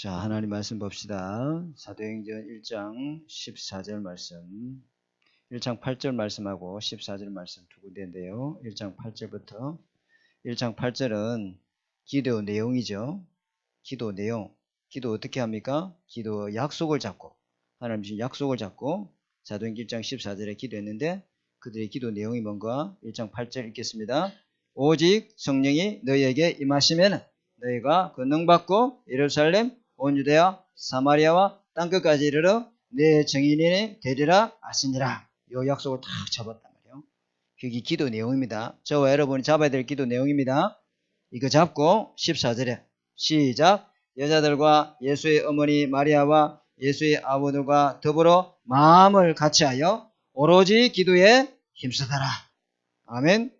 자, 하나님 말씀 봅시다. 사도행전 1장 14절 말씀, 1장 8절 말씀하고 14절 말씀 두 군데인데요. 1장 8절부터 1장 8절은 기도 내용이죠. 기도 내용. 기도 어떻게 합니까? 기도 약속을 잡고, 하나님 주신 약속을 잡고 사도행전 1장 14절에 기도했는데 그들의 기도 내용이 뭔가? 1장 8절 읽겠습니다. 오직 성령이 너희에게 임하시면 너희가 권능받고 예루살렘 온 유대와 사마리아와 땅끝까지 이르러 내 증인이 되리라 하시니라. 이 약속을 다 잡았단 말이에요. 그게 기도 내용입니다. 저와 여러분이 잡아야 될 기도 내용입니다. 이거 잡고 14절에 시작. 여자들과 예수의 어머니 마리아와 예수의 아버들과 더불어 마음을 같이하여 오로지 기도에 힘쓰더라. 아멘.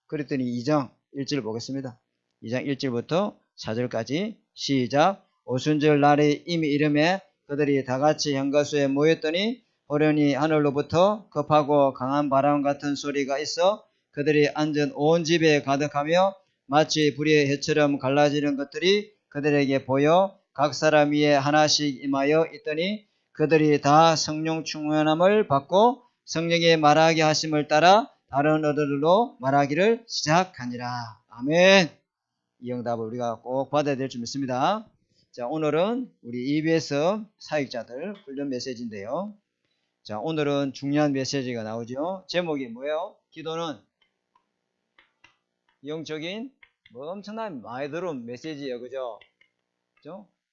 그랬더니 2장 1절 보겠습니다. 2장 1절부터 4절까지 시작. 오순절 날이 이미 이름에 그들이 다같이 향가수에 모였더니 호련히 하늘로부터 급하고 강한 바람 같은 소리가 있어 그들이 앉은 온 집에 가득하며 마치 불의 혀처럼 갈라지는 것들이 그들에게 보여 각 사람 위에 하나씩 임하여 있더니 그들이 다 성령 충만함을 받고 성령의 말하게 하심을 따라 다른 언어들로 말하기를 시작하니라. 아멘. 이 응답을 우리가 꼭 받아야 될 줄 믿습니다. 자, 오늘은 우리 EBS 사역자들 훈련 메시지인데요. 자, 오늘은 중요한 메시지가 나오죠. 제목이 뭐예요? 기도는 영적인 엄청난 많이 들어온 메시지예요. 그죠?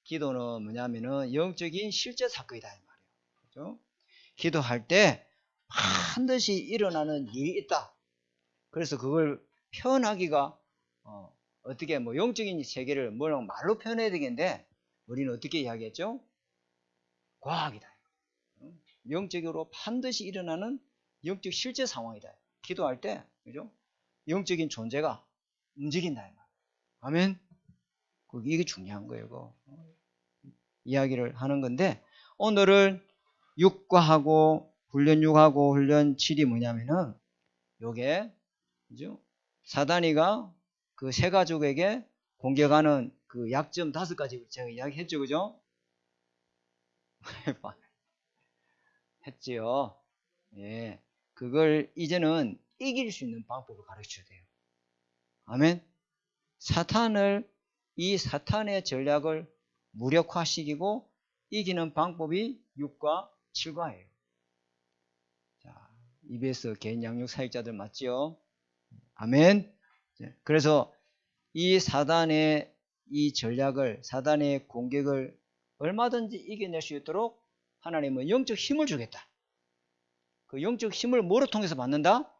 기도는 뭐냐면은 영적인 실제 사건이다 이 말이에요. 그죠? 기도할 때 반드시 일어나는 일이 있다. 그래서 그걸 표현하기가 어떻게 영적인 세계를 말로 표현해야 되겠는데 우리는 어떻게 이야기했죠? 과학이다. 영적으로 반드시 일어나는 영적 실제 상황이다. 기도할 때, 그죠? 영적인 존재가 움직인다. 아멘. 이게 중요한 거예요. 이야기를 하는 건데 오늘은 6과하고 훈련 6하고 훈련 7이 뭐냐면은 요게 그죠? 사단이가 그 세 가족에게 공격하는 그 약점 5가지 제가 이야기했죠. 그죠? 했지요. 예. 그걸 이제는 이길 수 있는 방법을 가르쳐야 돼요. 아멘. 이 사탄의 전략을 무력화시키고 이기는 방법이 6과 7과예요. 자, EBS 개인 양육 사역자들 맞지요? 아멘. 그래서 이 사단의 이 전략을, 사단의 공격을 얼마든지 이겨낼 수 있도록 하나님은 영적 힘을 주겠다. 그 영적 힘을 뭐로 통해서 받는다?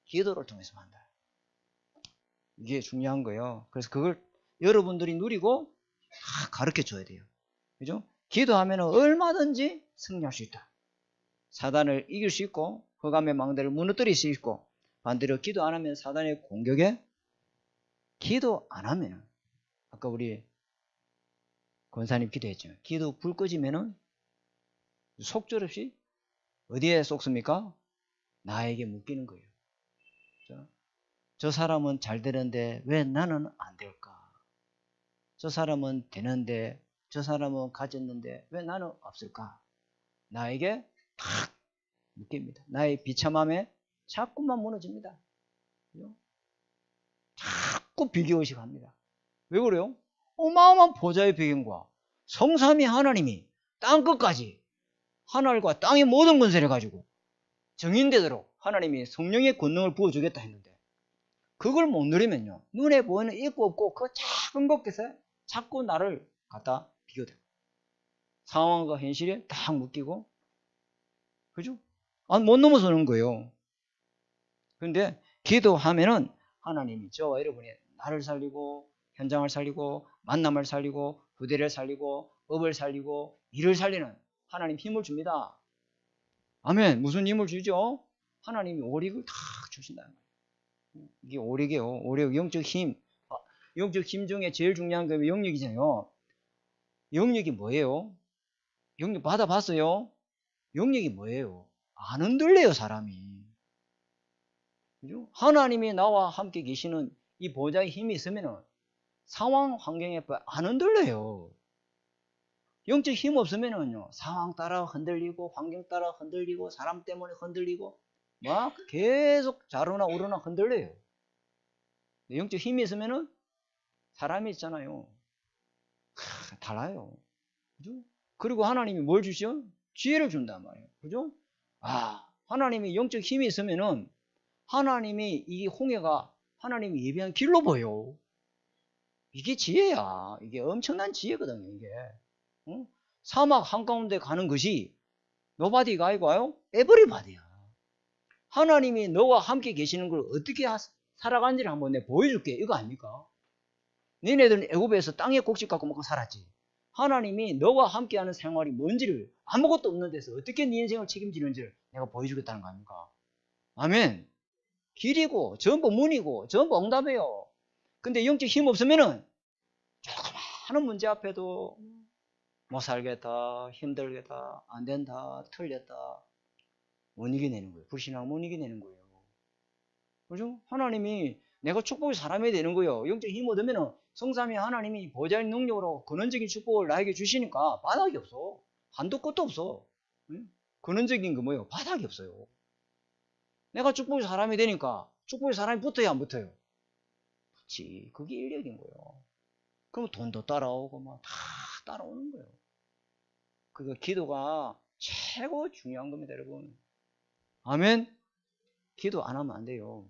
기도를 통해서 받는다. 이게 중요한 거예요. 그래서 그걸 여러분들이 누리고 다 가르쳐 줘야 돼요. 그죠? 기도하면 얼마든지 승리할 수 있다. 사단을 이길 수 있고 흑암의 망대를 무너뜨릴 수 있고 반대로 기도 안 하면 사단의 공격에 기도 안 하면 아까 우리 권사님 기도했죠. 기도 불 꺼지면은 속절없이 어디에 쏟습니까? 나에게 묶이는 거예요. 저 사람은 잘 되는데 왜 나는 안 될까? 저 사람은 되는데 저 사람은 가졌는데 왜 나는 없을까? 나에게 탁 묶입니다. 나의 비참함에 자꾸만 무너집니다. 자꾸 비교의식 합니다. 왜 그래요? 어마어마한 보좌의 배경과 성삼위 하나님이 땅끝까지 하늘과 땅의 모든 권세를 가지고 정인되도록 하나님이 성령의 권능을 부어주겠다 했는데 그걸 못 누리면요. 눈에 보이는 있고 없고 그 작은 것에서 자꾸 나를 갖다 비교되고 상황과 현실에 딱 묶이고 그죠? 못 넘어서는 거예요. 그런데 기도하면은 하나님이 저와 여러분이 나를 살리고 현장을 살리고 만남을 살리고 부대를 살리고 법을 살리고 일을 살리는 하나님 힘을 줍니다. 아멘. 무슨 힘을 주죠? 하나님이 오릭을 다 주신다. 이게 오릭이에요. 오릭 영적 힘. 영적 힘 중에 제일 중요한 게 영역이잖아요. 영역이 뭐예요? 영역 받아봤어요? 영역이 뭐예요? 안 흔들려요, 사람이. 그죠? 하나님이 나와 함께 계시는 이 보좌의 힘이 있으면 상황 환경에 안 흔들려요. 영적 힘 없으면은요, 상황 따라 흔들리고, 환경 따라 흔들리고, 사람 때문에 흔들리고, 막 계속 좌로나 우로나 흔들려요. 영적 힘이 있으면은 사람이 있잖아요. 달라요. 그죠? 그리고 하나님이 뭘 주시죠? 지혜를 준단 말이에요. 그죠? 하나님이 영적 힘이 있으면은 하나님이 이 홍해가 하나님이 예비한 길로 보여. 이게 지혜야. 이게 엄청난 지혜거든요, 이게. 어? 사막 한가운데 가는 것이 노바디가 아니고요, 에버리바디야. 하나님이 너와 함께 계시는 걸 어떻게 살아가는지를 한번 내가 보여줄게. 이거 아닙니까? 너네들은 애굽에서 땅에 곡식 갖고 먹고 살았지. 하나님이 너와 함께하는 생활이 뭔지를, 아무것도 없는 데서 어떻게 네 인생을 책임지는지를 내가 보여주겠다는 거 아닙니까? 아멘. 길이고 전부 문이고 전부 응답이에요. 근데 영적 힘 없으면은 조그마한 문제 앞에도 못 살겠다, 힘들겠다, 안 된다, 틀렸다, 못 이겨내는 거예요. 불신하고 못 이겨내는 거예요. 그죠? 하나님이 내가 축복의 사람이 되는 거예요. 영적 힘 얻으면은 성삼위 하나님이 보좌의 능력으로 근원적인 축복을 나에게 주시니까 바닥이 없어. 한도 끝도 없어. 응? 근원적인 거 뭐예요? 바닥이 없어요. 내가 축복의 사람이 되니까 축복의 사람이 붙어야 안 붙어요? 붙지. 그게 인력인 거예요. 그럼 돈도 따라오고 막 다 따라오는 거예요. 그거 기도가 최고 중요한 겁니다, 여러분. 아멘. 기도 안 하면 안 돼요.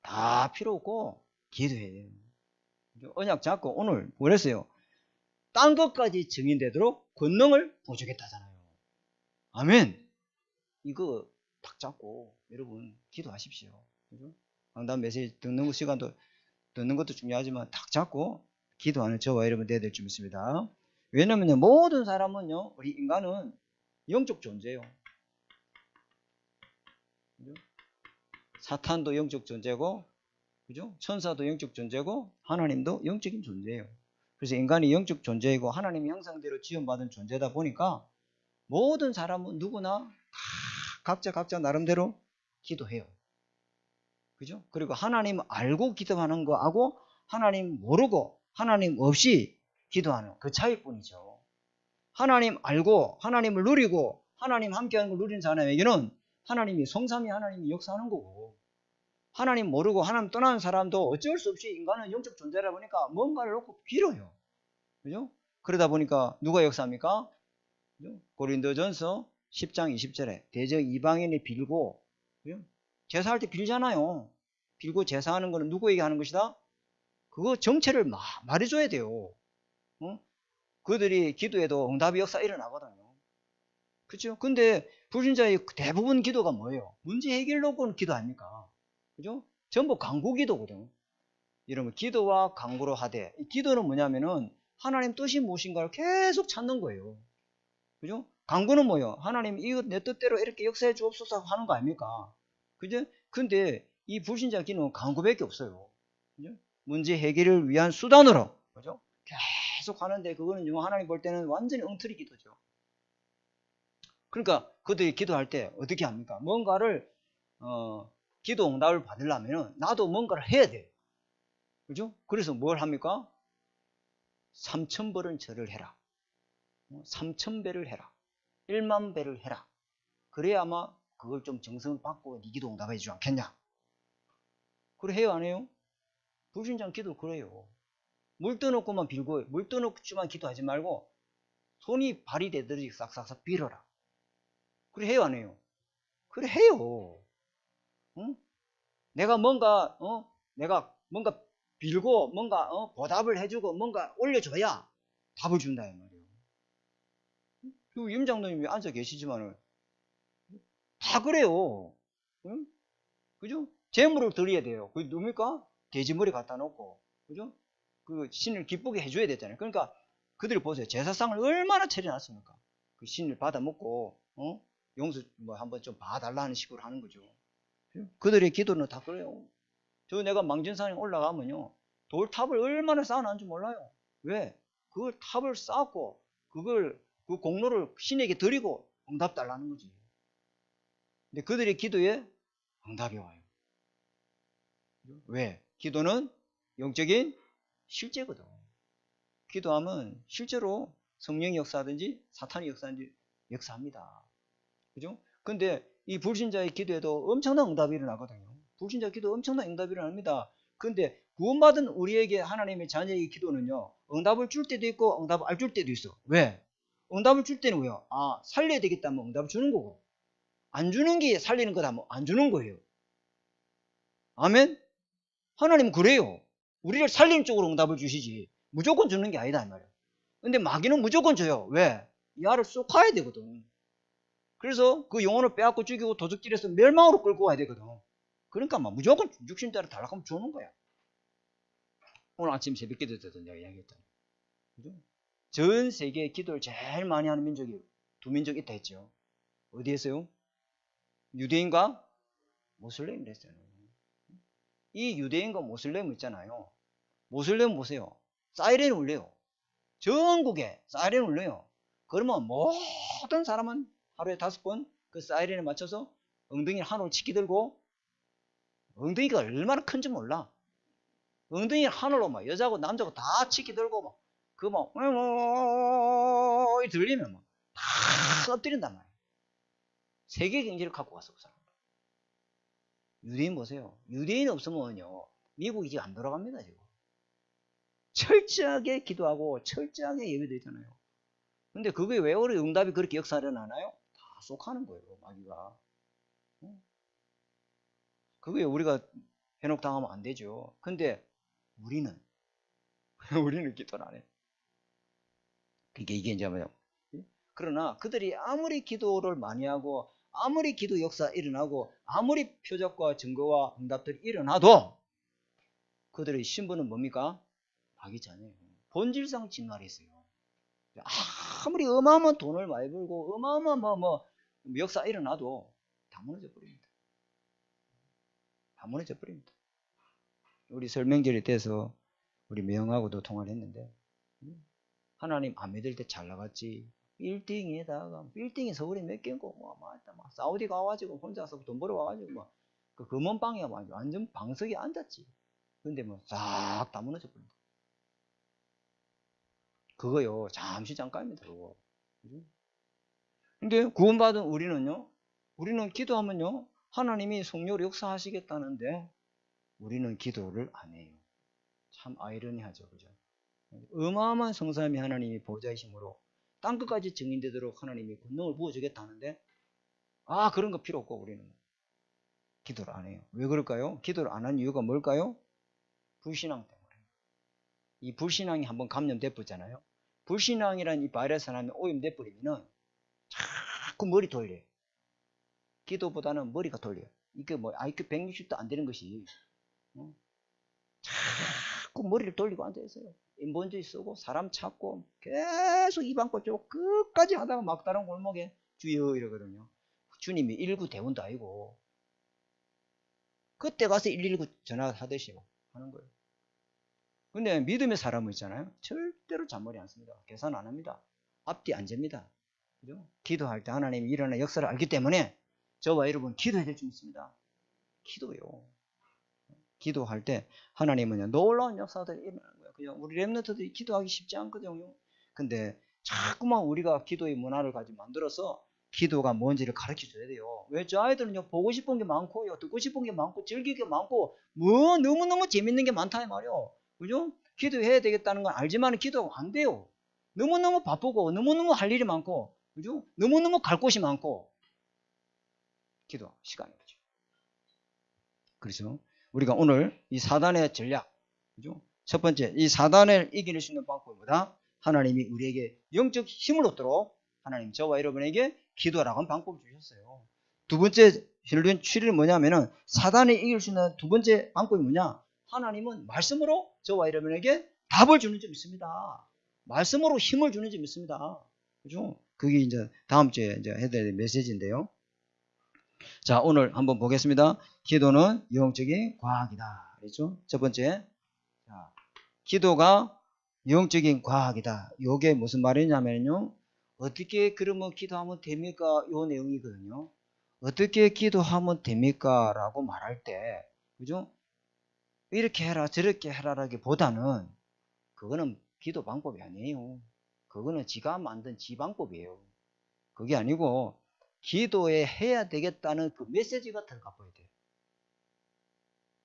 다 필요 없고 기도해야 돼요. 언약 잡고 오늘 뭐랬어요? 딴 것까지 증인되도록 권능을 보여주겠다잖아요. 아멘. 이거 딱 잡고 여러분 기도하십시오. 그죠? 강단 메시지 듣는 시간도 듣는 것도 중요하지만 딱 잡고 기도하는 저와 여러분 되어야 될 줄 믿습니다. 왜냐면요, 모든 사람은요, 우리 인간은 영적 존재예요. 그죠? 사탄도 영적 존재고, 그죠? 천사도 영적 존재고, 하나님도 영적인 존재예요. 그래서 인간이 영적 존재이고 하나님의 형상대로 지원받은 존재다 보니까 모든 사람은 누구나 각자 나름대로 기도해요. 그죠? 그리고 하나님 알고 기도하는 거하고 하나님 모르고 하나님 없이 기도하는 그 차이뿐이죠. 하나님 알고 하나님을 누리고 하나님 함께하는 걸 누리는 사람에게는 하나님이 성삼위 하나님이 역사하는 거고, 하나님 모르고 하나님 떠나는 사람도 어쩔 수 없이 인간은 영적 존재라 보니까 뭔가를 놓고 빌어요. 그죠? 그러다 보니까 누가 역사합니까? 고린도전서 10장 20절에 대적 이방인이 빌고, 그죠? 제사할 때 빌잖아요. 빌고 제사하는 거는 누구에게 하는 것이다? 그거 정체를 말해줘야 돼요. 그들이 기도해도 응답의 역사 일어나거든요. 그렇죠? 근데 불신자의 대부분 기도가 뭐예요? 문제 해결 놓고는 기도 아닙니까? 그죠? 전부 간구 기도거든요. 이러면 기도와 간구로 하되, 기도는 뭐냐면은 하나님 뜻이 무엇인가를 계속 찾는 거예요. 그죠? 간구는 뭐예요? 하나님 이거 내 뜻대로 이렇게 역사해 주옵소서 하는 거 아닙니까? 그죠? 근데 이 불신자 기도는 간구밖에 없어요. 그죠? 문제 해결을 위한 수단으로, 그죠? 계속 하는데 그거는 하나님 볼 때는 완전히 엉터리 기도죠. 그러니까 그들이 기도할 때 어떻게 합니까? 뭔가를 기도 응답을 받으려면 나도 뭔가를 해야 돼. 그죠? 그래서 뭘 합니까? 3,000번은 절을 해라. 3,000배를 해라. 1만 배를 해라. 그래야 아마 그걸 좀 정성을 받고 네 기도 응답해 주지 않겠냐? 그래 해요, 안 해요? 불신자 기도 그래요. 물 떠놓고만 빌고, 물 떠놓지만 기도하지 말고 손이 발이 되듯이 싹싹싹 빌어라. 그래 해요, 안 해요? 그래 해요. 응? 내가 뭔가 빌고 뭔가 보답을 해주고 뭔가 올려줘야 답을 준다 이 말이에요. 그리고 임장로님이 앉아 계시지만은 다 그래요. 응? 그죠? 재물을 드려야 돼요. 그게 누굽니까? 돼지머리 갖다 놓고, 그죠? 그 신을 기쁘게 해줘야 되잖아요. 그러니까 그들이 보세요. 제사상을 얼마나 차려놨습니까? 그 신을 받아 먹고, 용서 뭐 한번 좀 봐달라는 식으로 하는 거죠. 그들의 기도는 다 그래요. 저 내가 망진산에 올라가면요, 돌탑을 얼마나 쌓아놨는지 몰라요. 왜? 그걸 탑을 쌓고 그걸 그 공로를 신에게 드리고 응답 달라는 거지. 근데 그들의 기도에 응답이 와요. 왜? 기도는 영적인 실제거든. 기도하면 실제로 성령이 역사하든지 사탄이 역사하든지 역사합니다. 그죠? 근데 이 불신자의 기도에도 엄청난 응답이 일어나거든요. 불신자 기도 엄청난 응답이 일어납니다. 근데 구원받은 우리에게 하나님의 자녀의 기도는요, 응답을 줄 때도 있고 응답을 안 줄 때도 있어. 왜? 응답을 줄 때는 왜요? 아, 살려야 되겠다면 응답을 주는 거고, 안 주는 게 살리는 거다 안 주는 거예요. 아멘? 하나님은 그래요. 우리를 살리는 쪽으로 응답을 주시지 무조건 주는 게 아니다 이 말이에요. 근데 마귀는 무조건 줘요. 왜? 이 알을 쏙 가야 되거든. 그래서 그 영혼을 빼앗고 죽이고 도둑질해서 멸망으로 끌고 가야 되거든. 그러니까 막 무조건 육신대로 달라가면 주는 거야. 오늘 아침 새벽 기도 때도 내가 이야기했잖아. 그죠? 전 세계에 기도를 제일 많이 하는 민족이 두 민족이 있다 했죠. 어디에서요? 유대인과 모슬렘이 했어요. 이 유대인과 모슬렘 있잖아요. 모슬렘 보세요. 사이렌 울려요. 전국에 사이렌 울려요. 그러면 모든 사람은 하루에 5번 그 사이렌에 맞춰서 엉덩이를 하늘로 치키 들고, 엉덩이가 얼마나 큰지 몰라. 엉덩이를 하늘로 막 여자고 남자고 다 치키 들고 막 그 막 들리면 막 다 엎드린단 말이에요. 세계 경제를 갖고 왔어 그 사람. 유대인 보세요. 유대인 없으면요 미국 이제 안 돌아갑니다 지금. 철저하게 기도하고 철저하게 예배되잖아요. 근데 그게 왜 우리 응답이 그렇게 역사를 하나요? 다 쏙하는 거예요 마귀가. 그게 우리가 현혹당하면 안 되죠. 근데 우리는 기도를 안 해. 그게 이게 이제 뭐냐. 그러나 그들이 아무리 기도를 많이 하고 아무리 기도 역사 일어나고 아무리 표적과 증거와 응답들이 일어나도 그들의 신분은 뭡니까? 마귀 자녀예요. 본질상 진화했어요. 아무리 어마어마한 돈을 많이 벌고 어마어마한 역사 일어나도 다 무너져 버립니다. 다 무너져 버립니다. 우리 설명절이 돼서 우리 매형하고도 통화를 했는데, 하나님 안 믿을 때 잘 나갔지. 빌딩이 서울에 몇 개고 막 사우디 가가지고 혼자서 돈 벌어 와가지고 그 금원방에 완전 방석에 앉았지. 근데 싹 다 무너져 버린다. 그거요 잠시 잠깐입니다. 그거. 근데 구원받은 우리는 기도하면요 하나님이 성령으로 역사하시겠다는데 우리는 기도를 안 해요. 참 아이러니하죠. 그죠? 어마어마한 성삼위 하나님이 보좌이심으로 땅끝까지 증인되도록 하나님이 권능을 부어주겠다는데 그런 거 필요 없고 우리는 기도를 안 해요. 왜 그럴까요? 기도를 안 하는 이유가 뭘까요? 불신앙 때문에. 이 불신앙이 한번 감염돼버렸잖아요. 불신앙이란 이 바이러스 하나는 오염돼버리면은 자꾸 머리 돌려요. 기도보다는 머리가 돌려요. 이게 IQ 160도 안 되는 것이 자꾸 머리를 돌리고 앉아있어요. 인본주의 쓰고 사람 찾고 계속 이방꽃 쪽 끝까지 하다가 막다른 골목에 주여 이러거든요. 주님이 119 대원도 아니고 그때 가서 119 전화하듯이 하는 거예요. 근데 믿음의 사람은 있잖아요. 절대로 잔머리 안 씁니다. 계산 안 합니다. 앞뒤 안 잽니다. 그죠? 기도할 때 하나님이 일어나는 역사를 알기 때문에 저와 여러분 기도해야 될 줄 믿습니다. 기도요. 기도할 때 하나님은 놀라운 역사들이 일어나는 거예요. 그죠? 우리 렘넌트들이 기도하기 쉽지 않거든요. 근데 자꾸만 우리가 기도의 문화를 가지고 만들어서 기도가 뭔지를 가르쳐 줘야 돼요. 왜? 저 아이들은요 보고 싶은 게 많고요 듣고 싶은 게 많고 즐길 게 많고 너무너무 재밌는 게 많다 이 말이요. 그죠? 기도해야 되겠다는 건 알지만 기도가 안 돼요. 너무너무 바쁘고 너무너무 할 일이 많고 그죠? 너무너무 갈 곳이 많고 기도 시간이 없죠. 그렇죠? 우리가 오늘 이 사단의 전략, 그죠? 첫 번째, 이 사단을 이길 수 있는 방법이 뭐다? 하나님이 우리에게 영적 힘을 얻도록 하나님 저와 여러분에게 기도라고 하는 방법을 주셨어요. 두 번째 힐린 7일은 뭐냐면은 사단을 이길 수 있는 두 번째 방법이 뭐냐? 하나님은 말씀으로 저와 여러분에게 답을 주는 줄 믿습니다. 말씀으로 힘을 주는 줄 믿습니다. 그죠? 그게 이제 다음 주에 이제 해야 될 메시지인데요. 자, 오늘 한번 보겠습니다. 기도는 영적인 과학이다. 그렇죠? 첫 번째. 자, 기도가 영적인 과학이다. 이게 무슨 말이냐면요. 어떻게 그러면 기도하면 됩니까? 요 내용이거든요. 어떻게 기도하면 됩니까? 라고 말할 때, 그죠? 이렇게 해라, 저렇게 해라라기보다는 그거는 기도 방법이 아니에요. 그거는 지가 만든 지방법이에요. 그게 아니고 기도에 해야 되겠다는 그 메시지가 들어가 봐야 돼요.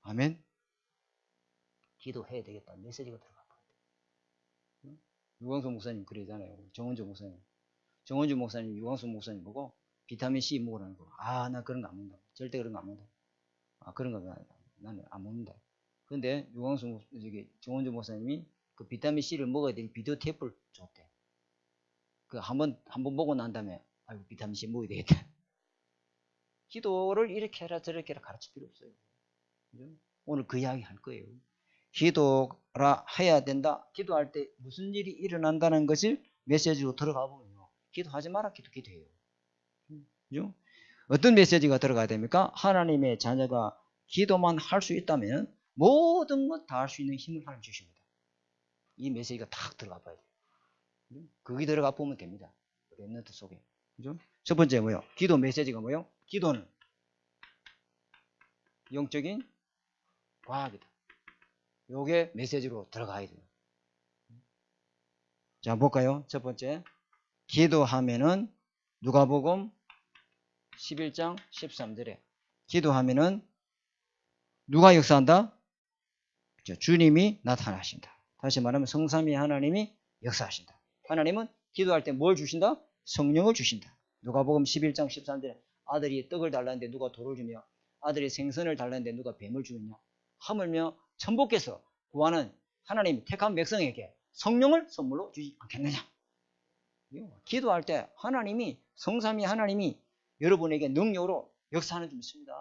아멘. 기도해야 되겠다는 메시지가 들어가 봐야 돼요. 유광수 목사님 그러잖아요. 정원주 목사님 유광수 목사님 보고 비타민C 먹으라는 거. 아, 나 그런 거 안 먹는다. 절대 그런 거 안 먹는다. 아, 그런 거 나는 안 먹는다. 근데 정원주 목사님이 그 비타민C를 먹어야 될 비디오 테이프를 줬대. 그 한번 보고 난 다음에 아이고 비타민C 먹어야 되겠다. 기도를 이렇게 해라 저렇게 해라 가르칠 필요 없어요. 그죠? 오늘 그 이야기 할 거예요. 기도라 해야 된다. 기도할 때 무슨 일이 일어난다는 것을 메시지로 들어가 보면요. 기도하지 마라. 기도해요. 그죠? 어떤 메시지가 들어가야 됩니까? 하나님의 자녀가 기도만 할 수 있다면 모든 것 다 할 수 있는 힘을 하나님 주십니다. 이 메시지가 딱 들어가 봐야 돼요. 거기 들어가 보면 됩니다. 랩넌트 속에. 그죠? 첫 번째 뭐요? 기도 메시지가 뭐요? 기도는 영적인 과학이다. 요게 메시지로 들어가야 돼요. 자, 볼까요? 첫 번째. 기도하면은 누가복음 11장 13절에 기도하면은 누가 역사한다? 주님이 나타나신다. 다시 말하면 성삼위 하나님이 역사하신다. 하나님은 기도할 때 뭘 주신다? 성령을 주신다. 누가복음 11장 13절에 아들이 떡을 달라는데 누가 돌을 주며 아들이 생선을 달라는데 누가 뱀을 주느냐. 하물며 천부께서 구하는 하나님이 택한 백성에게 성령을 선물로 주지 않겠느냐. 기도할 때 하나님이 성삼위 하나님이 여러분에게 능력으로 역사하는 줄 믿습니다.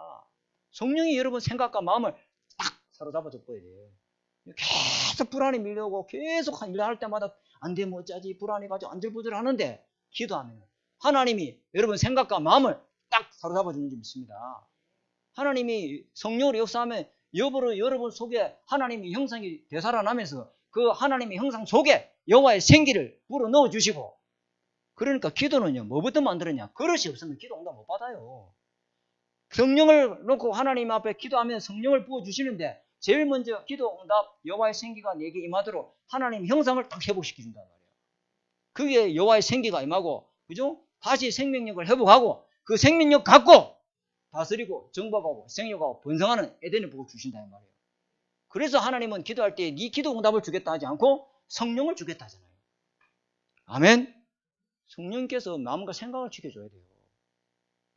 성령이 여러분 생각과 마음을 딱 사로잡아 줘 버려야 돼요. 계속 불안이 밀려오고 계속 일할 때마다 안 되면 어쩌지 불안해가지고 안절부절 하는데 기도하면 하나님이 여러분 생각과 마음을 딱 사로잡아 주는 줄 믿습니다. 하나님이 성령으로 역사하면 여러분 속에 하나님의 형상이 되살아나면서 그 하나님의 형상 속에 여호와의 생기를 불어넣어 주시고 그러니까 기도는요 뭐부터 만들었냐. 그릇이 없으면 기도 응답 못 받아요. 성령을 놓고 하나님 앞에 기도하면 성령을 부어주시는데 제일 먼저 기도 응답 여호와의 생기가 내게 임하도록 하나님 형상을 딱 회복시켜준단 말이에요. 그게 여호와의 생기가 임하고 그죠? 다시 생명력을 회복하고 그 생명력 갖고 다스리고 정복하고 생육하고 번성하는 에덴을 보고 주신다는 말이에요. 그래서 하나님은 기도할 때 네 기도 응답을 주겠다 하지 않고 성령을 주겠다 하잖아요. 아멘. 성령께서 마음과 생각을 지켜줘야 돼요.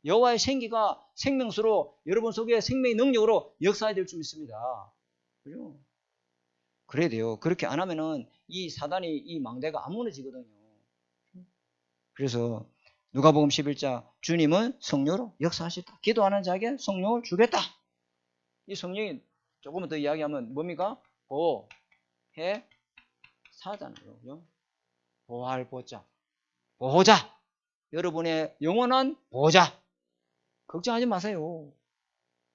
여호와의 생기가 생명수로 여러분 속에 생명의 능력으로 역사해야 될 줄 믿습니다. 그죠? 그래야 돼요. 그렇게 안 하면은 이 사단이 이 망대가 안 무너지거든요. 그래서 누가복음 11장 주님은 성령으로 역사하셨다. 기도하는 자에게 성령을 주겠다. 이 성령이 조금만 더 이야기하면 뭡니까? 보혜사잖아요. 보할 보자. 보호자. 여러분의 영원한 보호자. 걱정하지 마세요.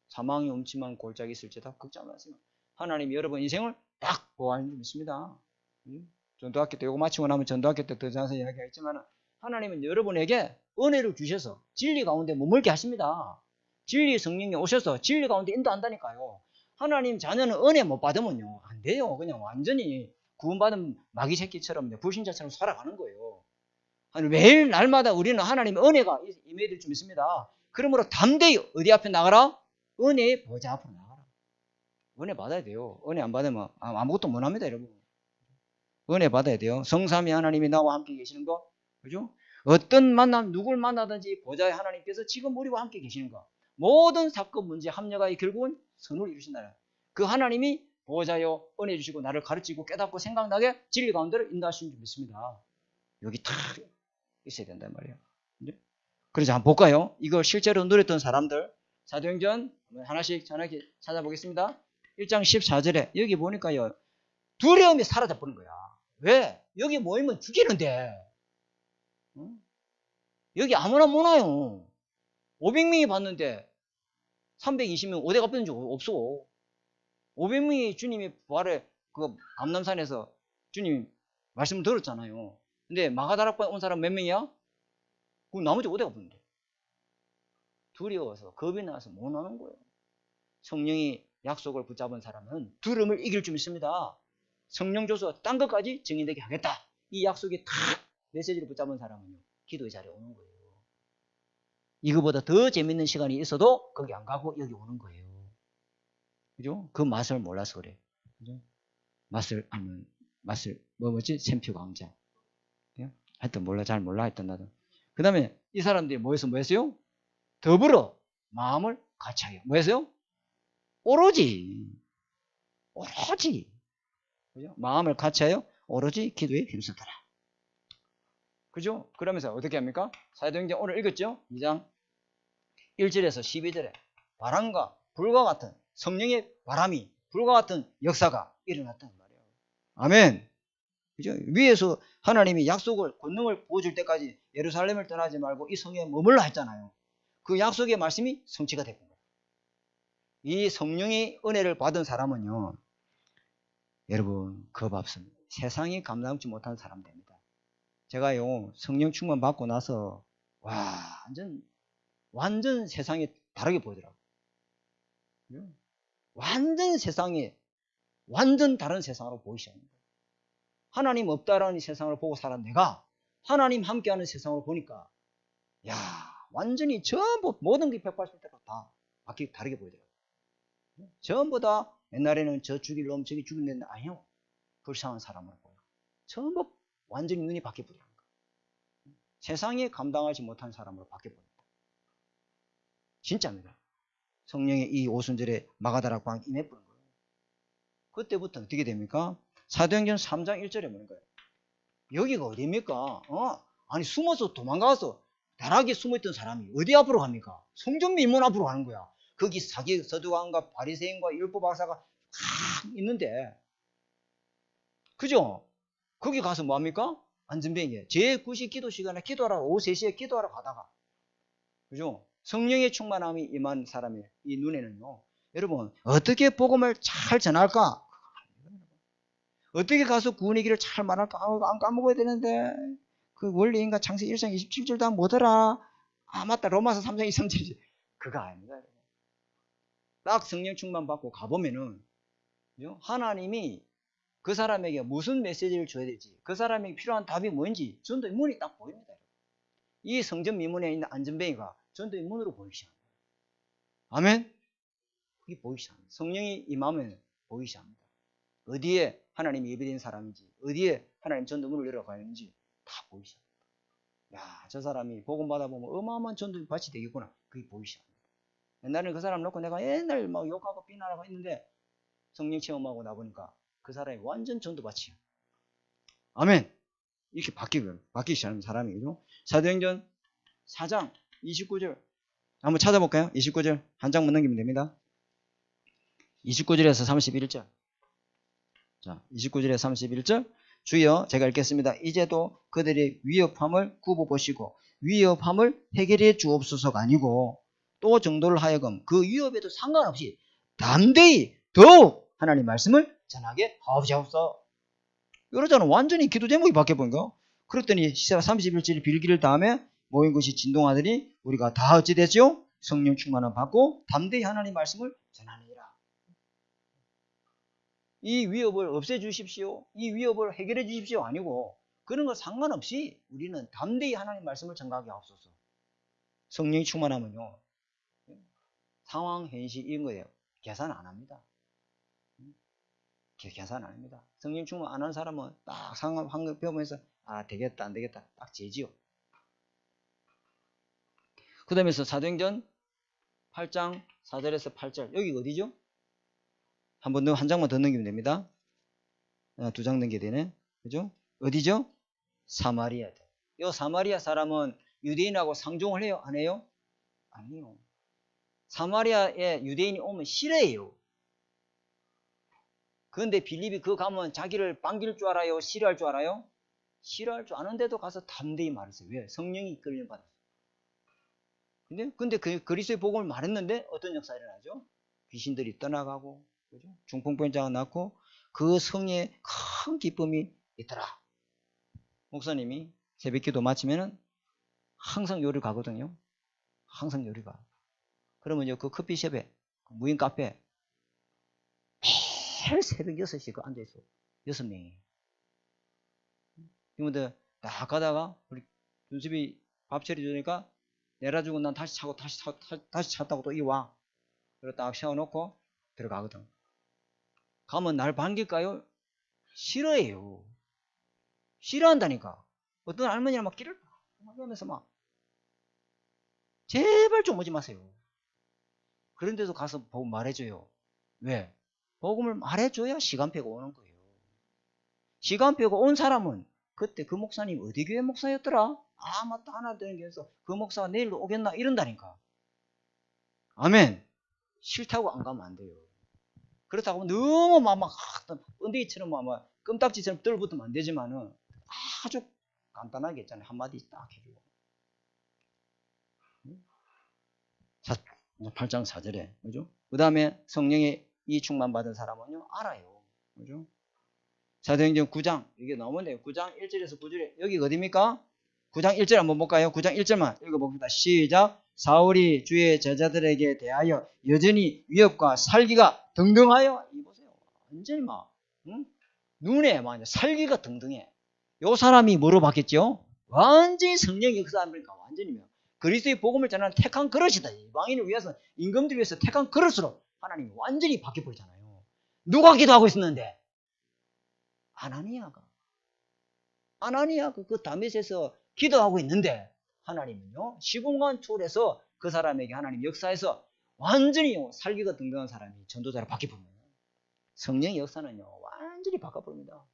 사망이 음침한 골짜기 있을지다 걱정하지 마세요. 하나님이 여러분 인생을 딱 보호하는 줄 믿습니다. 전도학교 때 이거 마치고 나면 전도학교 때 더 자세히 이야기하겠지만 하나님은 여러분에게 은혜를 주셔서 진리 가운데 머물게 하십니다. 진리 성령이 오셔서 진리 가운데 인도한다니까요. 하나님 자녀는 은혜 못 받으면요 안 돼요. 그냥 완전히 구원받은 마귀 새끼처럼 불신자처럼 살아가는 거예요. 매일 날마다 우리는 하나님의 은혜가 임해야 될 줄 믿습니다. 그러므로 담대히 어디 앞에 나가라? 은혜의 보좌 앞으로 나가라. 은혜 받아야 돼요. 은혜 안 받으면 아무것도 못합니다, 여러분. 은혜 받아야 돼요. 성삼위 하나님이 나와 함께 계시는 거, 그죠? 어떤 만남, 누굴 만나든지 보좌의 하나님께서 지금 우리와 함께 계시는 거. 모든 사건, 문제, 합력하여 결국은 선을 이루신다는 그 하나님이 보좌여 은혜 주시고 나를 가르치고 깨닫고 생각나게 진리 가운데로 인도하시는 줄 믿습니다. 여기 다 있어야 된단 말이에요. 그래서 한번 볼까요? 이걸 실제로 누렸던 사람들 사도행전 하나씩 찾아보겠습니다. 1장 14절에 여기 보니까요 두려움이 사라져버린 거야. 왜? 여기 모이면 죽이는데 여기 아무나 못 와요. 500명이 봤는데 320명 어디 갔던 적 없어. 500명이 주님이 부활에 그 감람산에서 주님 말씀을 들었잖아요. 근데 마가다락방 온 사람 몇 명이야? 그럼 나머지 어디 갔는데? 두려워서 겁이 나서 못 나는 거예요. 성령이 약속을 붙잡은 사람은 두려움을 이길 줄 믿습니다. 성령 줘서 딴 것까지 증인되게 하겠다. 이 약속이 다 메시지를 붙잡은 사람은요, 기도의 자리에 오는 거예요. 이거보다 더 재밌는 시간이 있어도 거기 안 가고 여기 오는 거예요. 그죠? 그 맛을 몰라서 그래. 그죠? 맛을, 뭐지? 샘표 강자. 하여튼 몰라, 잘 몰라, 하여튼 나도. 그 다음에 이 사람들이 뭐 했어요? 더불어 마음을 같이하여. 뭐 했어요? 오로지. 그죠? 마음을 같이하여 오로지 기도에 힘쓰더라. 그죠? 그러면서 어떻게 합니까? 사도행전 오늘 읽었죠? 2장 1절에서 12절에 바람과 불과 같은 성령의 바람이 불과 같은 역사가 일어났단 말이에요. 아멘. 그죠? 위에서 하나님이 약속을, 권능을 보여줄 때까지 예루살렘을 떠나지 말고 이 성에 머물러 했잖아요. 그 약속의 말씀이 성취가 됐고, 이 성령의 은혜를 받은 사람은요, 여러분, 겁 없습니다. 세상이 감당치 못한 사람 됩니다. 제가요, 성령 충만 받고 나서, 완전 세상이 다르게 보이더라고요. 완전 다른 세상으로 보이기 시작합니다. 하나님 없다라는 세상을 보고 살았던 내가 하나님 함께하는 세상을 보니까, 완전히 전부 모든 게 180도로 다 다르게 보이더라고요. 전부 다 옛날에는 저 죽일 놈, 저기 죽일 놈, 아니요. 불쌍한 사람으로 보여. 전부 완전히 눈이 바뀌어버려요. 세상에 감당하지 못한 사람으로 바뀌어버립니다. 진짜입니다. 성령의 이 오순절에 마가다라 광 임해버린 거예요. 그때부터 어떻게 됩니까? 사도행전 3장 1절에 뭐는 거예요? 여기가 어디입니까? 아니 숨어서 도망가서 다락에 숨어있던 사람이 어디 앞으로 갑니까? 성전 밀문 앞으로 가는 거야. 거기 사기 서두관과 바리새인과 율법 박사가 있는데, 그죠? 거기 가서 뭐합니까? 안전뱅이에 제9시 기도 시간에 기도하러 오후 3시에 기도하러 가다가, 그죠? 성령의 충만함이 임한 사람의 이 눈에는요, 여러분 어떻게 복음을 잘 전할까? 어떻게 가서 구원의 길을 잘 말할까? 안 까먹어야 되는데 그 원리인가 창세기 1장 27절도 안 뭐더라? 맞다, 로마서 3장 23절. 그거 아닙니다. 딱 성령 충만 받고 가보면은, 그죠? 하나님이 그 사람에게 무슨 메시지를 줘야 될지, 그 사람에게 필요한 답이 뭔지 전도의 문이 딱 보입니다. 이 성전 미문에 있는 안전뱅이가 전도의 문으로 보이기 시작합니다. 아멘? 그게 보이기 시작합니다. 성령이 임하면 보이기 시작합니다. 어디에 하나님이 예배된 사람인지, 어디에 하나님 전도 문을 열어가는지 다 보이기 시작합니다. 저 사람이 복음 받아보면 어마어마한 전도 밭이 되겠구나. 그게 보이기 시작합니다. 옛날에는 그 사람 놓고 내가 옛날 막 욕하고 비난하고 했는데 성령 체험하고 나보니까 그 사람이 완전 전도밭이야. 아멘. 이렇게 바뀌기 시작하는 사람이죠. 사도행전 4장 29절 한번 찾아볼까요? 29절 한 장만 넘기면 됩니다. 29절에서 31절. 자, 29절에서 31절. 주여, 제가 읽겠습니다. 이제도 그들의 위협함을 굽어보시고 위협함을 해결해 주옵소서가 아니고 또 정도를 하여금 그 위협에도 상관없이 담대히 더욱 하나님 말씀을 전하게 하옵소서. 이러자는 완전히 기도 제목이 바뀌어버린 거. 그랬더니 31절 빌기를 다음에 모인 것이 진동하더니 우리가 다 어찌 되죠? 성령 충만을 받고 담대히 하나님 말씀을 전하느니라. 이 위협을 없애주십시오, 이 위협을 해결해 주십시오 아니고, 그런 거 상관없이 우리는 담대히 하나님 말씀을 전하게 하옵소서. 성령이 충만하면요, 상황, 현실 이런 거예요. 계산 안 합니다. 계산 안 합니다. 성령 충만 안 한 사람은 딱 상황 배우면서 되겠다 안 되겠다 딱 재지요. 그 다음에서 사도행전 8장 4절에서 8절. 여기 어디죠? 한 장만 더 넘기면 됩니다. 2장 넘겨야 되네. 그죠? 어디죠? 사마리아. 이 사마리아 사람은 유대인하고 상종을 해요? 안 해요? 아니요. 사마리아에 유대인이 오면 싫어해요. 그런데 빌립이 그 가면 자기를 반길 줄 알아요? 싫어할 줄 알아요? 싫어할 줄 아는데도 가서 담대히 말했어요. 왜? 성령이 이끌림 받았어요. 근데 그 그리스도의 복음을 말했는데 어떤 역사가 일어나죠? 귀신들이 떠나가고, 그죠? 중풍병자가 낫고 그 성에 큰 기쁨이 있더라. 목사님이 새벽기도 마치면은 항상 요리 가거든요. 항상 요리 가. 그러면 그 커피숍에, 무인 카페 매일 새벽 6시에 앉아있어. 6명이. 이분들 딱 가다가 우리 준섭이 밥 차려주니까 내려주고 난 다시 차고 다시 차 타고 또 이 와. 그리고 딱 세워놓고 들어가거든. 가면 날 반길까요? 싫어해요. 싫어한다니까. 어떤 할머니랑 막 길을 막 하면서 막 제발 좀 오지 마세요. 그런데도 가서 복음 말해줘요. 왜? 복음을 말해줘야 시간 빼고 오는 거예요. 시간 빼고 온 사람은 그때 그 목사님 어디 교회 목사였더라? 아 맞다 하나 되는 교회에서 그 목사가 내일도 오겠나 이런다니까. 아멘. 싫다고 안 가면 안 돼요. 그렇다고 너무 막 은대기처럼 막 껌딱지처럼 떨붙으면 안 되지만은 아주 간단하게 있잖아요. 한마디 딱 해주고. 8장 4절에 그죠? 그 다음에 성령의 이 충만 받은 사람은요 알아요. 그죠? 사도행전 9장 이게 나오는데요. 9장 1절에서 9절에 여기 어디입니까? 9장 1절 한번 볼까요? 9장 1절만 읽어봅니다. 시작. 사울이 주의 제자들에게 대하여 여전히 위협과 살기가 등등하여 이 보세요. 완전히 막 눈에 막 살기가 등등해. 요 사람이 뭐로 바뀌었죠? 완전히 성령 역사하니까 완전히면 그리스도의 복음을 전하는 택한 그릇이다. 이방인을 위해서 임금들을 위해서 택한 그릇으로 하나님이 완전히 바뀌어버리잖아요. 누가 기도하고 있었는데? 아나니아가 그 다메섹에서 기도하고 있는데 하나님은요 시공간 초월해서 그 사람에게 하나님 역사에서 완전히 살기가 등등한 사람이 전도자로 바뀌어버립니다. 성령의 역사는요 완전히 바꿔버립니다.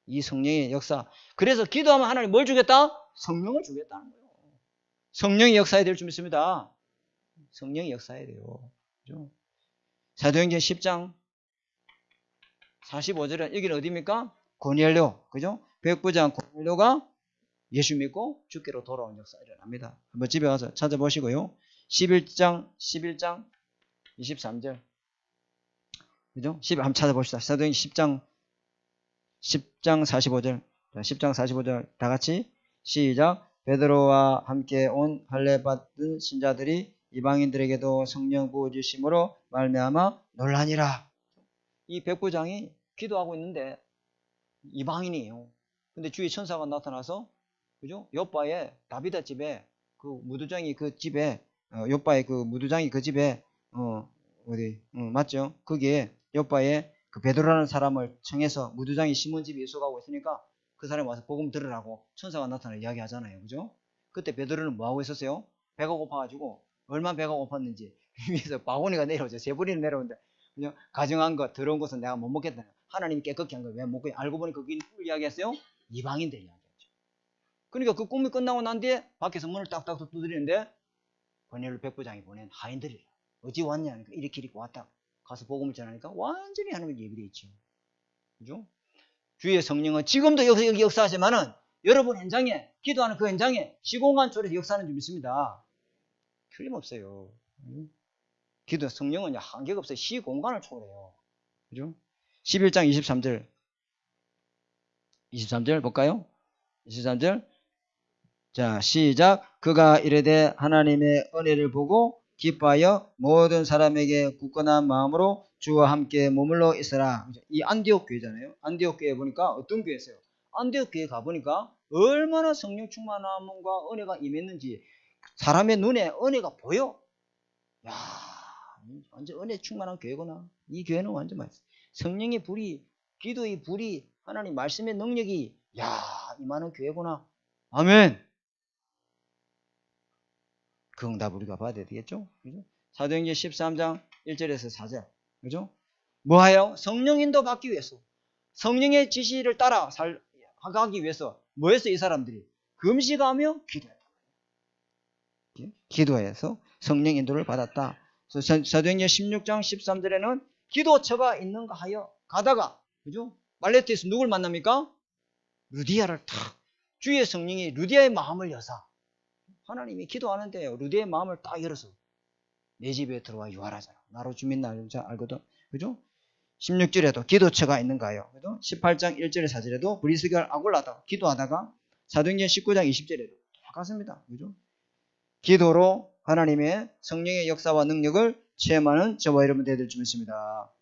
이 성령의 역사. 그래서 기도하면 하나님 뭘 주겠다? 성령을 주겠다는 거예요. 성령이 역사해야 될 줄 믿습니다. 성령이 역사해야 돼요. 그죠? 사도행전 10장 45절은 여기는 어디입니까? 고넬료. 그죠? 백부장 고넬료가 예수 믿고 주께로 돌아온 역사가 일어납니다. 한번 집에 가서 찾아보시고요. 11장 23절. 그죠? 한번 찾아봅시다. 사도행전 10장 45절. 자, 10장 45절 다 같이 시작. 베드로와 함께 온 할례 받은 신자들이 이방인들에게도 성령 부어주심으로 말미암아 놀라니라. 이 백부장이 기도하고 있는데 이방인이에요. 근데 주의 천사가 나타나서 그죠? 요바의 다비다 집에 그 무두장이 그 집에 요바의 그 무두장이 그 집에 어디 맞죠? 거기에 요바의 그 베드로라는 사람을 청해서 무두장이 시몬 집에 예수가고 있으니까 그 사람이 와서 복음 들으라고 천사가 나타나 이야기하잖아요. 그죠? 그때 베드로는 뭐하고 있었어요? 배가 고파가지고 얼마나 배가 고팠는지 위에서 바구니가 내려오죠. 세 분이 내려오는데 그냥 가정한 것 더러운 것은 내가 못 먹겠다. 하나님이 깨끗게 한 거 왜 먹고 알고 보니 그게 누굴 이야기했어요? 이방인들 이야기했죠. 그러니까 그 꿈이 끝나고 난 뒤에 밖에서 문을 딱딱 두드리는데 고넬료 백부장이 보낸 하인들이라. 어디 왔냐 하니까 이렇게 왔다. 가서 복음을 전하니까 완전히 하나님께 예비되어 있죠. 그죠? 주의 성령은 지금도 여기 역사하지만은 여러분 현장에 기도하는 그 현장에 시공간 초월해서 역사하는 줄 믿습니다. 틀림없어요. 기도 성령은 한계가 없어요. 시공간을 초월해요. 그죠? 11장 23절 볼까요? 23절. 자, 시작. 그가 이르되 하나님의 은혜를 보고 기뻐하여 모든 사람에게 굳건한 마음으로 주와 함께 머물러 있으라. 이 안디옥 교회잖아요. 안디옥 교회 보니까 어떤 교회였어요? 안디옥 교회 가보니까 얼마나 성령 충만함과 은혜가 임했는지 사람의 눈에 은혜가 보여. 야, 완전 은혜 충만한 교회구나. 이 교회는 완전 맛있어. 성령의 불이, 기도의 불이, 하나님 말씀의 능력이 임하는 교회구나. 아멘. 그 응답 우리가 받아야 되겠죠? 그죠? 사도행전 13장 1절에서 4절. 그죠? 뭐하여? 성령 인도 받기 위해서. 성령의 지시를 따라 가기 위해서. 뭐했어, 이 사람들이? 금식하며 기도했다. 기도해서 성령 인도를 받았다. 사도행전 16장 13절에는 기도처가 있는가 하여 가다가, 그죠? 말레트에서 누굴 만납니까? 루디아를 탁. 주의 성령이 루디아의 마음을 여사. 하나님이 기도하는데요. 루디아의 마음을 딱 열어서 내 집에 들어와 유하라잖아. 나로 주민 알거든. 그죠? 16절에도 기도처가 있는가요? 그죠? 18장 1절에 4절에도 브리스겔 아굴라다 기도하다가 사도행전 19장 20절에도 똑같습니다. 그죠? 기도로 하나님의 성령의 역사와 능력을 체험하는 저와 여러분 되들 줄 믿습니다.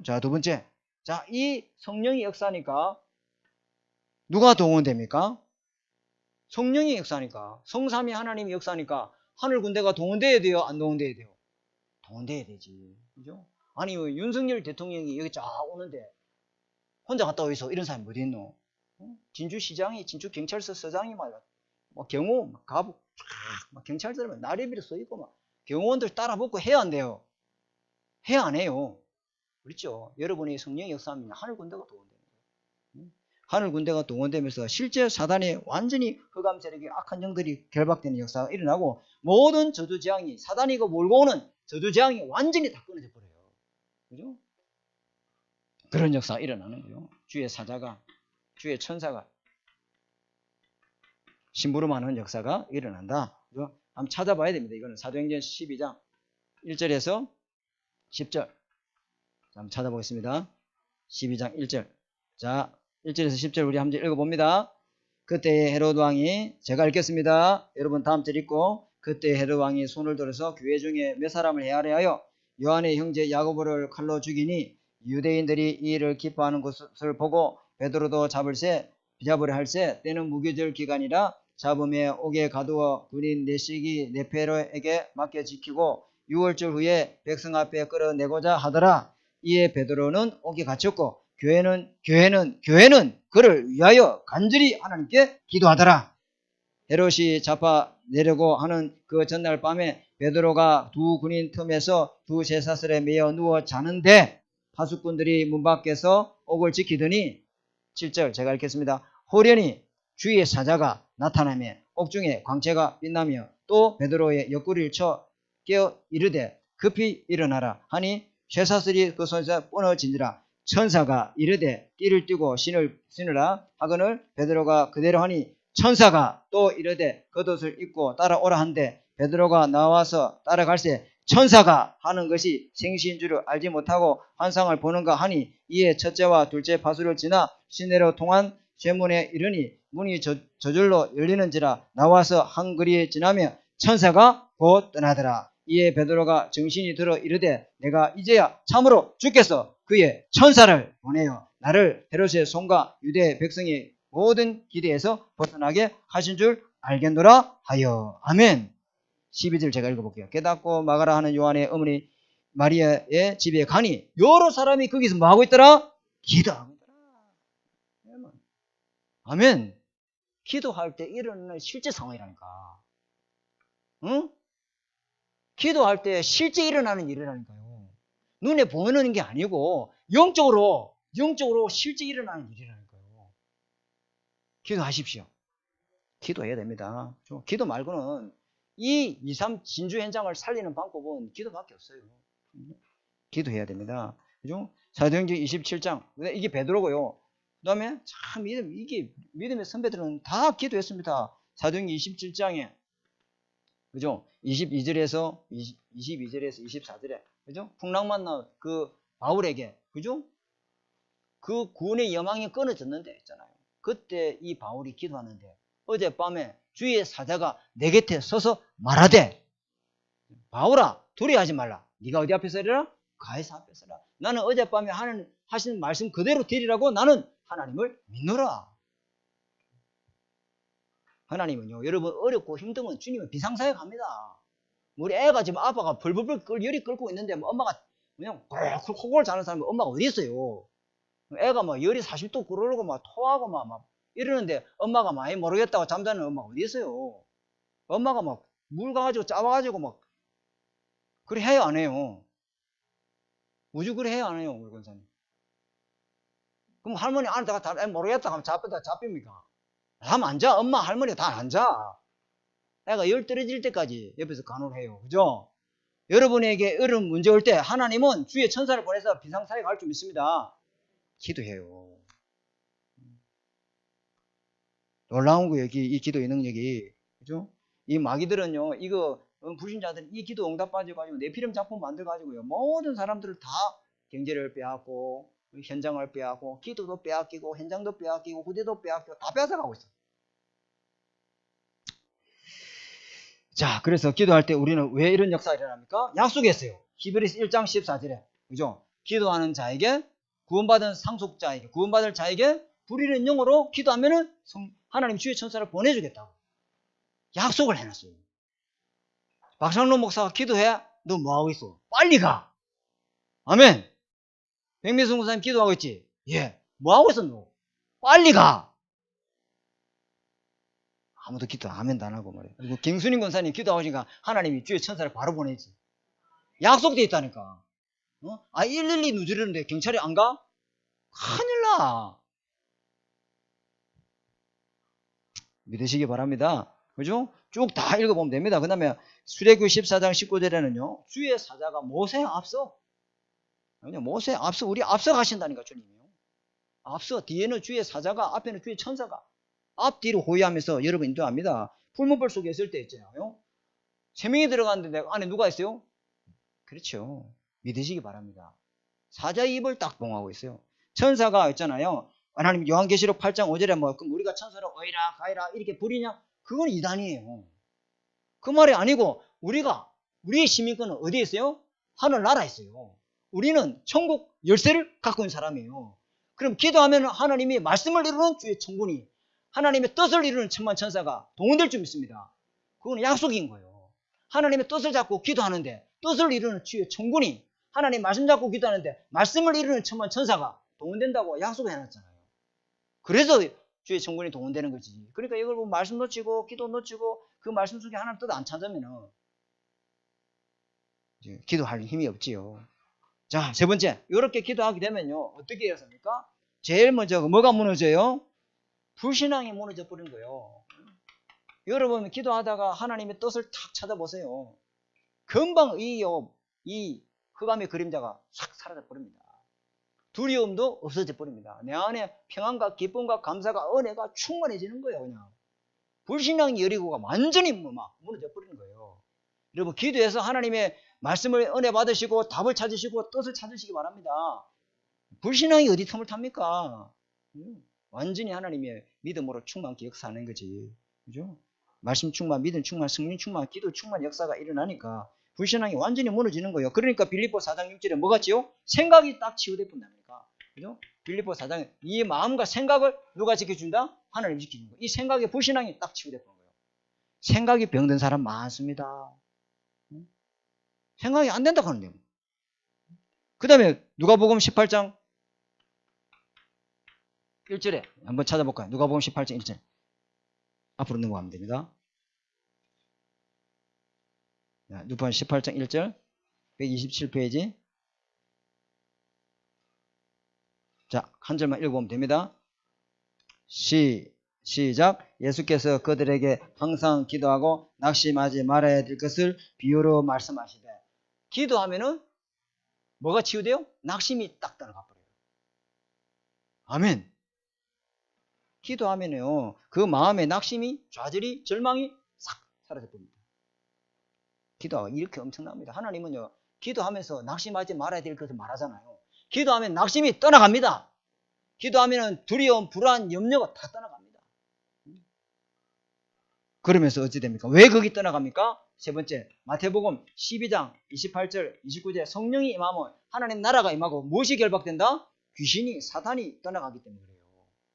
자, 두 번째. 자, 이 성령의 역사니까 누가 동원됩니까? 성령이 역사니까. 성삼위 하나님이 역사니까 하늘 군대가 동원돼야 돼요? 안 동원돼야 돼요? 동원돼야 되지. 그죠? 아니 윤석열 대통령이 여기 쫙 오는데 혼자 갔다 오이소 이런 사람이 어디 있노? 진주시장이 진주경찰서 서장이 막 경호 막 가부 막 경찰들은 나래비로 써있고 막 경호원들 따라 붙고 해야 안 돼요? 해야 안 해요? 그렇죠? 여러분이 성령의 역사하면 하늘 군대가 동원되는 거예요. 하늘 군대가 동원되면서 실제 사단의 완전히 흑암 세력의 악한 영들이 결박되는 역사가 일어나고 모든 저주재앙이 사단이 몰고 오는 저주재앙이 완전히 다 끊어져 버려요. 그죠? 그런 역사가 일어나는 거예요. 주의 사자가 주의 천사가 심부름하는 역사가 일어난다. 그죠? 한번 찾아봐야 됩니다. 이거는 사도행전 12장 1절에서 10절. 한번 찾아보겠습니다. 12장 1절. 자, 1절에서 10절 우리 한번 읽어봅니다. 그때 헤롯 왕이, 제가 읽겠습니다. 여러분 다음 절 읽고, 그때 헤롯 왕이 손을 들어서 교회 중에 몇 사람을 헤아려 요한의 형제 야고보를 칼로 죽이니 유대인들이 이 일을 기뻐하는 것을 보고 베드로도 잡으려 할세 때는 무교절 기간이라 잡음에 옥에 가두어 군인 네식이 네페로에게 맡겨 지키고 6월절 후에 백성 앞에 끌어내고자 하더라. 이에 베드로는 옥에 갇혔고 교회는 그를 위하여 간절히 하나님께 기도하더라. 헤롯이 잡아내려고 하는 그 전날 밤에 베드로가 두 군인 틈에서 두 쇠사슬에 매여 누워 자는데 파수꾼들이 문 밖에서 옥을 지키더니 7절 제가 읽겠습니다. 호련히 주의 사자가 나타나며 옥중에 광채가 빛나며 또 베드로의 옆구리를 쳐 깨어 이르되 급히 일어나라 하니 쇠사슬이 그 손에서 끊어진지라. 천사가 이르되 띠를 띠고 신으라 하거늘 베드로가 그대로 하니 천사가 또 이르되 겉옷을 입고 따라오라 한데 베드로가 나와서 따라갈새 천사가 하는 것이 생시인 줄을 알지 못하고 환상을 보는가 하니 이에 첫째와 둘째 파수를 지나 시내로 통한 쇠문에 이르니 문이 저절로 열리는지라. 나와서 한 거리에 지나며 천사가 곧 떠나더라. 이에 베드로가 정신이 들어 이르되 내가 이제야 참으로 주께서 그의 천사를 보내어 나를 헤롯의 손과 유대 백성의 모든 기대에서 벗어나게 하신 줄 알겠노라 하여. 아멘. 12절 제가 읽어볼게요. 깨닫고 마가라 하는 요한의 어머니 마리아의 집에 가니 여러 사람이 거기서 뭐하고 있더라? 기도하고 있더라. 아멘. 기도할 때 일어나는 실제 상황이라니까. 응? 기도할 때 실제 일어나는 일이라니까요. 눈에 보이는 게 아니고 영적으로 실제 일어나는 일이라니까요. 기도하십시오. 기도해야 됩니다. 기도 말고는 이 2.3 진주 현장을 살리는 방법은 기도밖에 없어요. 기도해야 됩니다. 그죠? 사도행전 27장. 이게 베드로고요. 그 다음에 참 이게 믿음의 선배들은 다 기도했습니다. 사도행전 27장에 그죠? 22절에서 24절에 그죠? 풍랑 만나 그 바울에게 그죠? 그 구원의 여망이 끊어졌는데 있잖아요. 그때 이 바울이 기도하는데 어젯밤에 주의 사자가 내 곁에 서서 말하되 바울아 두려워하지 말라. 네가 어디 앞에 서리라? 가이사 앞에 서라. 나는 어젯밤에 하신 말씀 그대로 드리라고 나는 하나님을 믿노라. 하나님은요, 여러분 어렵고 힘들면 주님은 비상사역 합니다. 우리 애가 지금 아빠가 벌벌벌 열이 끓고 있는데 뭐 엄마가 그냥 콜콜 자는 사람이 엄마가 어디 있어요? 애가 막 열이 40도 끓어오르고 막 토하고 막 이러는데 엄마가 많이 모르겠다고 잠자는 엄마가 어디 있어요? 엄마가 막 물 가가지고 짜와가지고 막 그래 해요 안 해요? 우주 그래 해요 안 해요? 우리 권사님. 그럼 할머니 안에다가 다 모르겠다 하면 잡힙니까? 하면 안 자. 엄마 할머니가 다 안 자. 애가 열 떨어질 때까지 옆에서 간호를 해요. 그죠? 여러분에게 어려운 문제 올 때 하나님은 주의 천사를 보내서 비상사역 할 줄 믿습니다. 기도해요. 놀라운 거예요. 이 기도의 능력이. 그죠? 이 마귀들은요, 이거 불신자들은 이 기도 응답 빠져가지고 네피림 작품 만들어가지고요, 모든 사람들을 다 경제를 빼앗고 현장을 빼앗고 기도도 빼앗기고 현장도 빼앗기고 후대도 빼앗기고 다 빼앗아가고 있어요. 자, 그래서 기도할 때 우리는 왜 이런 역사가 일어납니까? 약속했어요. 히브리서 1장 14절에. 그죠? 기도하는 자에게 구원받은 상속자에게 구원받을 자에게 불의는 영으로 기도하면은 하나님 주의 천사를 보내주겠다고 약속을 해놨어요. 박상록 목사가 기도해? 너 뭐하고 있어? 빨리 가! 아멘! 백미승 목사님 기도하고 있지? 예. 뭐하고 있어 너? 빨리 가! 아무도 기도 아멘도 안 하고 말이야. 그리고 김순인 권사님 기도하고 있으니까 하나님이 주의 천사를 바로 보내지. 약속돼 있다니까. 112 누르는데 경찰이 안 가? 큰일 나. 믿으시기 바랍니다. 그죠? 쭉 다 읽어보면 됩니다. 그 다음에 출애굽기 14장 19절에는요. 주의 사자가 모세에 앞서. 모세에 앞서 우리 앞서 가신다니까 주님이요. 앞서 뒤에는 주의 사자가 앞에는 주의 천사가 앞뒤로 호위하면서 여러분 인도합니다. 풀무불 속에 있을 때 있잖아요. 3명이 들어갔는데 안에 누가 있어요? 그렇죠. 믿으시기 바랍니다. 사자의 입을 딱 봉하고 있어요. 천사가 있잖아요. 하나님 요한계시록 8장 5절에 뭐 그럼 우리가 천사를 어이라 가이라 이렇게 부리냐? 그건 이단이에요. 그 말이 아니고 우리의 시민권은 어디에 있어요? 하늘나라에 있어요. 우리는 천국 열쇠를 갖고 있는 사람이에요. 그럼 기도하면 하나님이 말씀을 이루는 주의 천군이 하나님의 뜻을 이루는 천만 천사가 동원될 줄 믿습니다. 그건 약속인 거예요. 하나님의 뜻을 잡고 기도하는데 뜻을 이루는 주의 천군이 하나님 말씀 잡고 기도하는데 말씀을 이루는 천만 천사가 동원된다고 약속을 해놨잖아요. 그래서 주의 천군이 동원되는 거지. 그러니까 이걸 보고 말씀 놓치고 기도 놓치고 그 말씀 속에 하나님 뜻 안 찾으면은 기도할 힘이 없지요. 자, 세 번째. 이렇게 기도하게 되면요. 어떻게 해야 합니까? 제일 먼저 뭐가 무너져요? 불신앙이 무너져 버린 거예요. 여러분 기도하다가 하나님의 뜻을 탁 찾아보세요. 금방 이 흑암의 그림자가 싹 사라져 버립니다. 두려움도 없어져 버립니다. 내 안에 평안과 기쁨과 감사가 은혜가 충만해지는 거예요. 그냥 불신앙이 여리고가 완전히 막 무너져 버리는 거예요. 여러분 기도해서 하나님의 말씀을 은혜 받으시고 답을 찾으시고 뜻을 찾으시기 바랍니다. 불신앙이 어디 틈을 탑니까? 완전히 하나님의 믿음으로 충만케 역사하는 거지. 그죠? 말씀 충만, 믿음 충만, 성령 충만, 기도 충만 역사가 일어나니까 불신앙이 완전히 무너지는 거예요. 그러니까 빌립보 4장 6절에 뭐 같지요? 생각이 딱 치유돼 본답니까? 그죠? 빌립보 4장 이 마음과 생각을 누가 지켜준다? 하나님이 지켜주는 거예요. 이 생각의 불신앙이 딱 치유돼 보는 거예요. 생각이 병든 사람 많습니다. 생각이 안 된다고 하는데요. 그 다음에 누가복음 18장 1절에 한번 찾아볼까요? 누가복음 18장 1절. 앞으로 넘어가면 됩니다. 누가복음 18장 1절 127페이지. 자, 한 절만 읽어보면 됩니다. 시작. 예수께서 그들에게 항상 기도하고 낙심하지 말아야 될 것을 비유로 말씀하시되. 기도하면은 뭐가 치유돼요? 낙심이 딱 떠나가 버려요. 아멘. 기도하면요, 그 마음의 낙심이, 좌절이, 절망이 싹 사라져 버립니다. 기도가 이렇게 엄청납니다. 하나님은요, 기도하면서 낙심하지 말아야 될 것을 말하잖아요. 기도하면 낙심이 떠나갑니다. 기도하면 두려움, 불안, 염려가 다 떠나갑니다. 그러면서 어찌 됩니까? 왜 거기 떠나갑니까? 세 번째, 마태복음 12장 28절, 29절 성령이 임하면 하나님 나라가 임하고 무엇이 결박된다? 귀신이, 사탄이 떠나가기 때문에 그래요.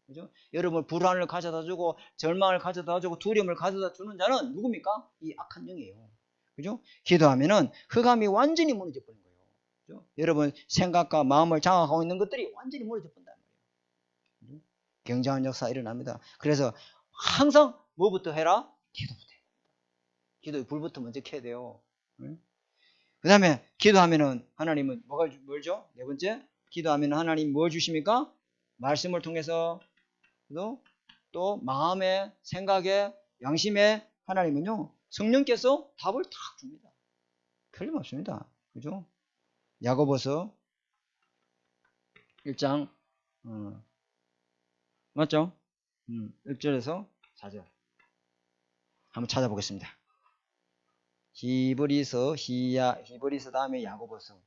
그죠? 여러분 불안을 가져다 주고 절망을 가져다 주고 두려움을 가져다 주는 자는 누굽니까? 이 악한 영이에요. 그죠? 기도하면은 흑암이 완전히 무너져 버린 거예요. 그죠? 여러분 생각과 마음을 장악하고 있는 것들이 완전히 무너져 버린단 말이에요. 굉장한 역사 일어납니다. 그래서 항상 뭐부터 해라? 기도부터 해야 됩니다. 기도의 불부터 먼저 켜야 돼요. 그 다음에 기도하면은 하나님은 뭘죠? 네 번째, 기도하면 하나님 뭘 주십니까? 말씀을 통해서 또 마음에, 생각에, 양심에 하나님은요 성령께서 답을 탁 줍니다. 틀림없습니다. 그죠? 야고보서 1장 맞죠? 1절에서 4절 한번 찾아보겠습니다. 히브리서 다음에 야고보서.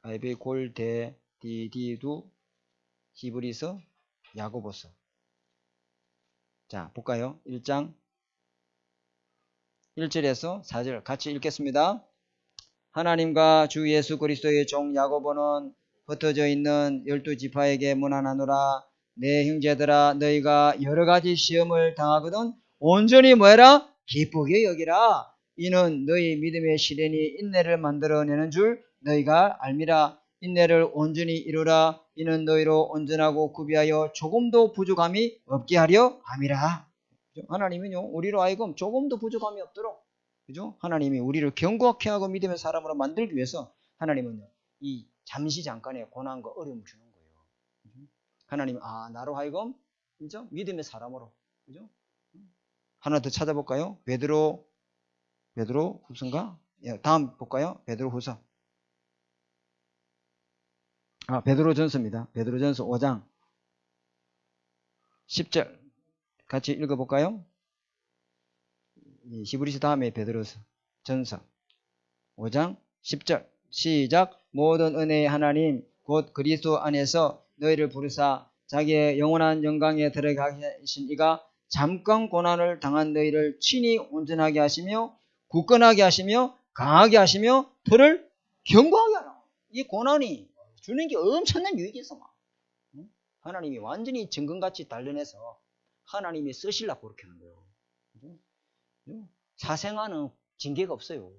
아이비 골대 디디두 히브리서 야고보서. 자, 볼까요? 1장 1절에서 4절 같이 읽겠습니다. 하나님과 주 예수 그리스도의 종 야고보는 흩어져 있는 12지파에게 문안하노라. 내 형제들아 너희가 여러 가지 시험을 당하거든 온전히 뭐해라? 기쁘게 여기라. 이는 너희 믿음의 시련이 인내를 만들어내는 줄 너희가 알미라. 인내를 온전히 이루라. 이는 너희로 온전하고 구비하여 조금도 부족함이 없게 하려 함이라. 하나님은요 우리로 하여금 조금도 부족함이 없도록 그죠? 하나님이 우리를 견고하게 하고 믿음의 사람으로 만들기 위해서 하나님은요 이 잠시 잠깐의 고난과 어려움을 주는 거예요. 하나님 나로 하여금 그죠? 믿음의 사람으로 그죠? 하나 더 찾아볼까요? 베드로 후서인가? 다음 볼까요? 베드로 후서. 베드로전서입니다. 베드로전서 5장 10절 같이 읽어볼까요? 히브리서 다음에 베드로서 전서 5장 10절 시작. 모든 은혜의 하나님 곧 그리스도 안에서 너희를 부르사 자기의 영원한 영광에 들어가게 하신 이가 잠깐 고난을 당한 너희를 친히 온전하게 하시며 굳건하게 하시며 강하게 하시며 털을 견고하게 하라. 이 고난이 주는 게 엄청난 유익이 있어. 하나님이 완전히 정금같이 단련해서 하나님이 쓰시려고 그렇게 하는 거예요. 사생아는 징계가 없어요.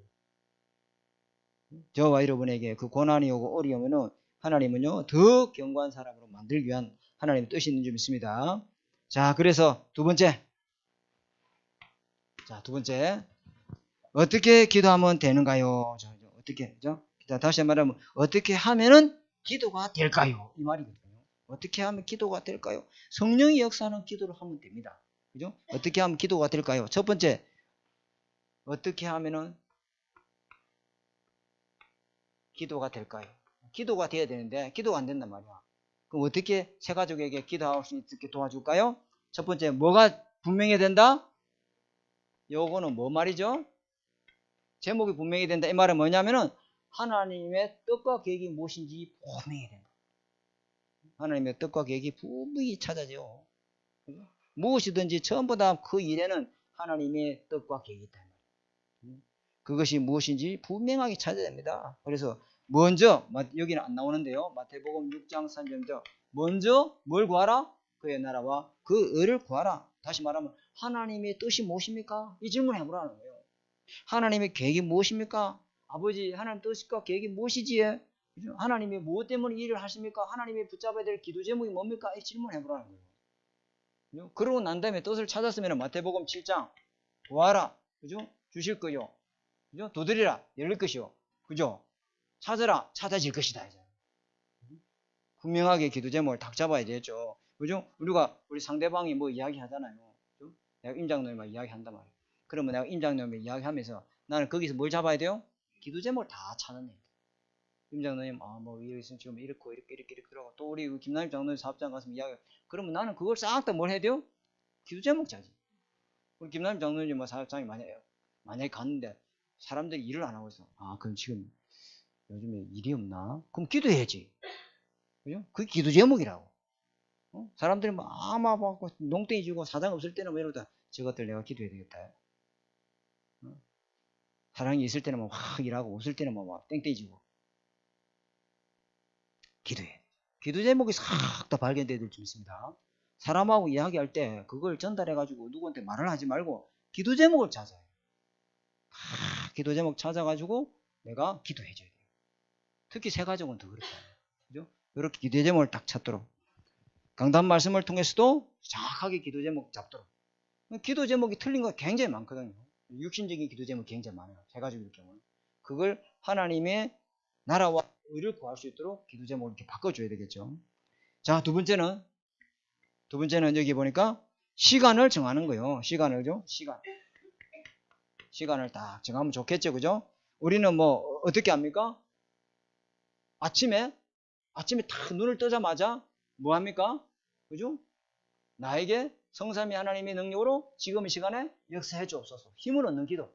저와 여러분에게 그 고난이 오고 어려우면은 하나님은요 더 견고한 사람으로 만들기 위한 하나님의 뜻이 있는 줄 믿습니다. 자, 그래서 두 번째 어떻게 기도하면 되는가요? 어떻게 자, 다시 말하면 어떻게 하면은 기도가 될까요? 이 말이거든요. 어떻게 하면 기도가 될까요? 성령의 역사는 기도를 하면 됩니다. 그죠? 어떻게 하면 기도가 될까요? 첫 번째, 어떻게 하면은 기도가 될까요? 기도가 돼야 되는데 기도가 안 된단 말이야. 그럼 어떻게 새 가족에게 기도할 수 있게 도와줄까요? 첫 번째, 뭐가 분명해야 된다? 요거는 뭐 말이죠? 제목이 분명해야 된다. 이 말은 뭐냐면은 하나님의 뜻과 계획이 무엇인지 분명해야 된다. 하나님의 뜻과 계획이 분명히 찾아져. 무엇이든지 전부 다 그 일에는 하나님의 뜻과 계획이 있다. 그것이 무엇인지 분명하게 찾아야 됩니다. 그래서 먼저 여기는 안 나오는데요. 마태복음 6장 3절부터 먼저 뭘 구하라? 그의 나라와 그 의를 구하라. 다시 말하면 하나님의 뜻이 무엇입니까? 이 질문을 해보라는 거예요. 하나님의 계획이 무엇입니까? 아버지 하나님 뜻과 계획이 무엇이지? 하나님이 무엇 때문에 일을 하십니까? 하나님이 붙잡아야 될 기도 제목이 뭡니까? 이 질문을 해보라는 거예요. 그러고 난 다음에 뜻을 찾았으면 마태복음 7장 구하라. 그죠? 주실 거요. 그죠? 두드리라. 열릴 것이요. 그죠? 찾으라. 찾아질 것이다. 이제. 분명하게 기도 제목을 딱 잡아야 되겠죠. 그죠? 우리 상대방이 뭐 이야기 하잖아요. 그죠? 내가 임장로님과 이야기 한단 말이에요. 그러면 내가 임장로님과 이야기 하면서 나는 거기서 뭘 잡아야 돼요? 기도 제목을 다 찾아내야 돼요. 임장로님, 뭐, 이렇게 지금 이렇고, 이렇게 그러고, 또 우리 김남일 장로님 사업장 가서 이야기, 그러면 나는 그걸 싹 다 뭘 해야 돼요? 기도 제목 짜지. 우리 김남일 장로님 뭐 사업장이 만약에 갔는데, 사람들이 일을 안 하고 있어. 그럼 지금 요즘에 일이 없나? 그럼 기도해야지. 그죠? 그게 기도 제목이라고. 사람들이 막 농땡이 주고 사장 없을 때는 뭐 이러다 저것들 내가 기도해야 되겠다. 사랑이 있을 때는 막 일하고 없을 때는 막 땡땡이 주고. 기도해. 기도 제목이 싹 다 발견돼야 될 줄 믿습니다. 사람하고 이야기할 때 그걸 전달해가지고 누구한테 말을 하지 말고 기도 제목을 찾아요. 기도 제목 찾아가지고 내가 기도해줘야 돼요. 특히 새 가족은 더 그렇다. 그죠? 이렇게 기도 제목을 딱 찾도록. 강단 말씀을 통해서도 정확하게 기도 제목 잡도록. 기도 제목이 틀린 거 굉장히 많거든요. 육신적인 기도 제목이 굉장히 많아요. 새 가족일 경우는. 그걸 하나님의 나라와 의를 구할 수 있도록 기도 제목을 이렇게 바꿔줘야 되겠죠. 자, 두 번째는 여기 보니까 시간을 정하는 거예요. 시간을요. 시간을 딱 정하면 좋겠죠. 그죠? 우리는 뭐 어떻게 합니까? 아침에 딱 눈을 뜨자마자 뭐 합니까? 그죠? 나에게 성삼위 하나님의 능력으로 지금 이 시간에 역사해 주옵소서. 힘을 얻는 기도.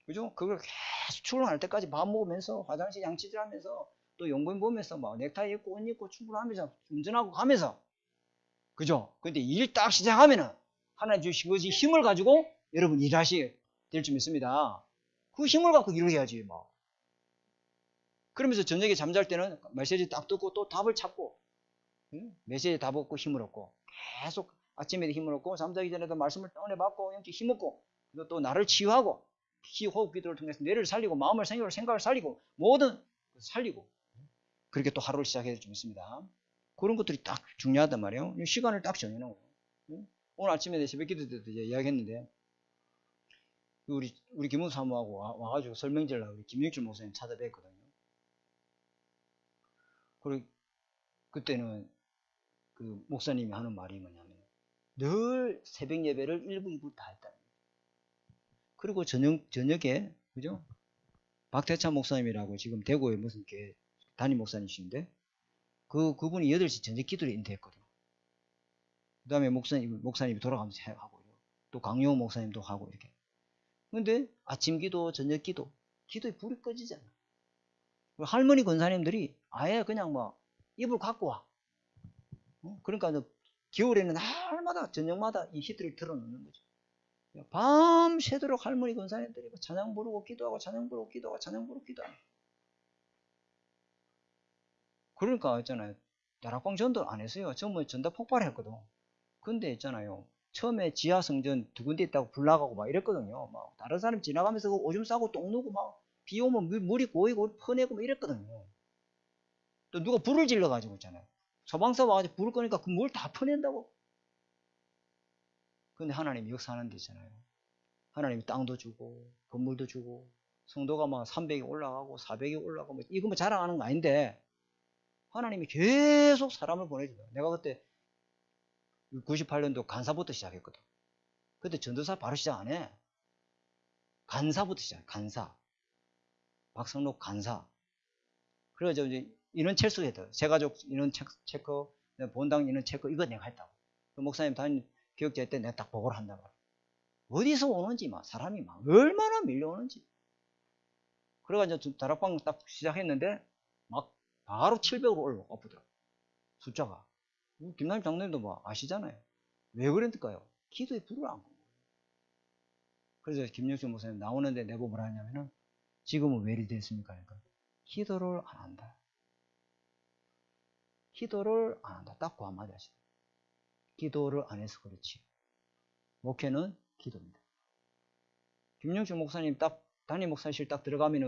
그죠? 그걸 계속 출근할 때까지 밥 먹으면서 화장실 양치질하면서 또 용분 보면서 막 넥타이 입고 옷 입고 출근하면서 운전하고 가면서 그죠? 근데 일 딱 시작하면은 하나님 주신 것이 힘을 가지고 여러분 일하시 될 줄 믿습니다. 그 힘을 갖고 일을 해야지 뭐. 그러면서 저녁에 잠잘 때는 메시지 딱 듣고 또 답을 찾고, 메시지 답 얻고 힘을 얻고, 계속 아침에도 힘을 얻고, 잠자기 전에도 말씀을 은혜 받고, 영적 힘 얻고, 또 나를 치유하고, 호흡 기도를 통해서 뇌를 살리고, 마음을 생각을 살리고, 모든 살리고, 그렇게 또 하루를 시작해야 좀 있습니다. 그런 것들이 딱 중요하단 말이에요. 시간을 딱 정해놓은 거예요. 오늘 아침에 새벽 기도 때도 이야기했는데, 우리 김훈 사모하고 와가지고 설명제를 하고 김영철 목사님 찾아뵀거든요. 그리고 그때는 그 목사님이 하는 말이 뭐냐면, 늘 새벽 예배를 1부, 2부 다 했다. 그리고 저녁에, 그죠? 박태찬 목사님이라고 지금 대구에 무슨 담임 목사님이신데, 그분이 8시 저녁 기도를 인도했거든요. 그 다음에 목사님이 돌아가면서 하고, 또 강용호 목사님도 하고, 이렇게. 근데 아침 기도, 저녁 기도에 불이 꺼지잖아. 할머니 권사님들이 아예 그냥 막 이불 갖고 와. 그러니까 겨울에는 날마다, 저녁마다 이 히트를 틀어놓는 거죠. 밤새도록 할머니 권사님들이 찬양 부르고 기도하고, 찬양 부르고 기도하고, 찬양 부르고 기도하고. 그러니까 있잖아요. 다락방 전도 안 했어요. 처음에 전다 폭발했거든. 근데 있잖아요. 처음에 지하 성전 2군데 있다고 불 나가고 막 이랬거든요. 막 다른 사람 지나가면서 오줌 싸고 똥 누고 막 비 오면 물이 고이고 퍼내고 막 이랬거든요. 또 누가 불을 질러가지고 있잖아요. 소방서 와가지고 불을 끄니까 그 물 다 퍼낸다고. 근데 하나님이 역사하는 데 있잖아요. 하나님이 땅도 주고 건물도 주고 성도가 막 300이 올라가고 400이 올라가고 뭐 이거 뭐 자랑하는 거 아닌데 하나님이 계속 사람을 보내줘요. 내가 그때 98년도 간사부터 시작했거든. 그때 전도사 바로 시작 안 해. 간사부터 시작해. 간사. 박성록 간사. 그래서 이제 인원 체크했다. 세가족 인원 체크, 본당 인원 체크 이거 내가 했다고. 그 목사님 담임 교육자 때 내가 딱 보고를 한다 말이야. 어디서 오는지 막 사람이 막 얼마나 밀려오는지. 그래가지고 다락방 딱 시작했는데 막 바로 700으로 올라오더라고. 숫자가. 김남일 장로님도 뭐 아시잖아요. 왜 그랬을까요? 기도에 불을 안 끈 거예요. 그래서 김영수 목사님 나오는데 내보고 뭐라 하냐면은 지금은 왜 이리 됐습니까? 그러니까 기도를 안 한다. 기도를 안 한다. 딱 그 한마디 하시다. 기도를 안 해서 그렇지. 목회는 기도입니다. 김영수 목사님 딱 담임 목사실 딱 들어가면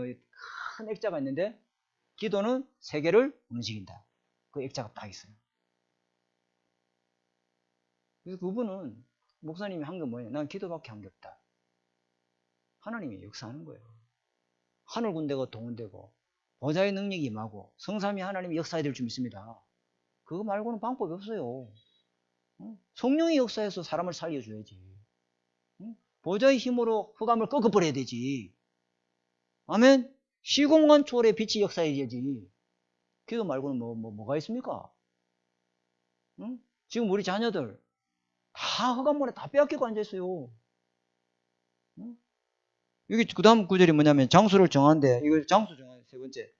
큰 액자가 있는데 기도는 세계를 움직인다. 그 액자가 딱 있어요. 그래서 그분은 목사님이 한 게 뭐예요? 난 기도밖에 한 게 없다. 하나님이 역사하는 거예요. 하늘 군대가 동원되고 보좌의 능력이 임하고 성삼위 하나님이 역사해야 될 줄 믿습니다. 그거 말고는 방법이 없어요. 성령의 역사에서 사람을 살려줘야지. 보좌의 힘으로 흑암을 꺾어버려야 되지. 아멘. 시공간 초월의 빛이 역사해야지. 기도 말고는 뭐가 있습니까? 지금 우리 자녀들 다 흑암물에 다 빼앗기고 앉아있어요. 여기 그 다음 구절이 뭐냐면 장소를 정한대. 이거 장소 정한 세 번째.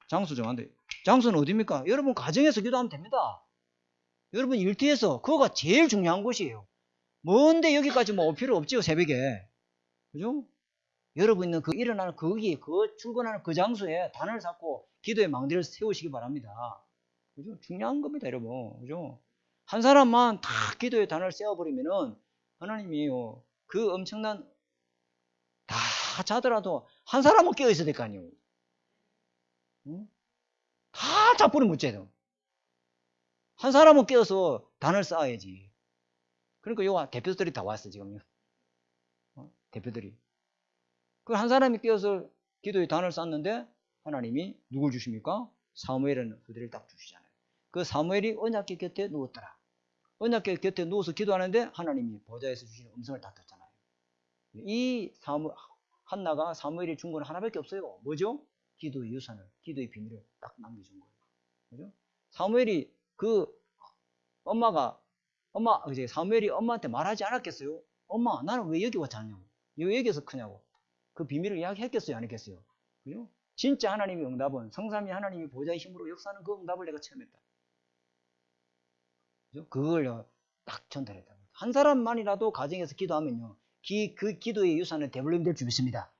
장소 정한대. 장소는 어디입니까? 여러분 가정에서 기도하면 됩니다. 여러분 일터에서 그거가 제일 중요한 곳이에요. 뭔데 여기까지 뭐 올 필요 없지요, 새벽에. 그죠? 여러분 있는 일어나는 거기, 출근하는 그 장소에 단을 쌓고 기도의 망대를 세우시기 바랍니다. 그죠? 중요한 겁니다, 여러분. 그죠? 한 사람만 다 기도의 단을 세워버리면은 하나님이요. 그 엄청난 다 자더라도 한 사람은 깨어 있어야 될 거 아니에요. 다 자꾸는 문제예요. 한 사람은 깨어서 단을 쌓아야지. 그러니까 요 대표들이 다 왔어, 지금. 대표들이. 그 한 사람이 깨어서 기도의 단을 쌓는데 하나님이 누굴 주십니까? 사무엘이라는 후대를 딱 주시잖아요. 그 사무엘이 언약궤 곁에 누웠더라. 언약궤 곁에 누워서 기도하는데 하나님이 보좌에서 주시는 음성을 딱 듣잖아요. 이 한나가 사무엘이 준 건 하나밖에 없어요. 뭐죠? 기도의 유산을, 기도의 비밀을 딱 남겨준 거예요. 그죠? 사무엘이 사무엘이 엄마한테 말하지 않았겠어요? 엄마, 나는 왜 여기 왔지 않냐고. 왜 여기서 크냐고. 그 비밀을 이야기했겠어요? 안 했겠어요? 그죠? 진짜 하나님의 응답은 성삼위 하나님이 보좌의 힘으로 역사하는 그 응답을 내가 체험했다. 그죠? 그걸 딱 전달했다. 한 사람만이라도 가정에서 기도하면요. 그 기도의 유산은 대불림될 줄 믿습니다.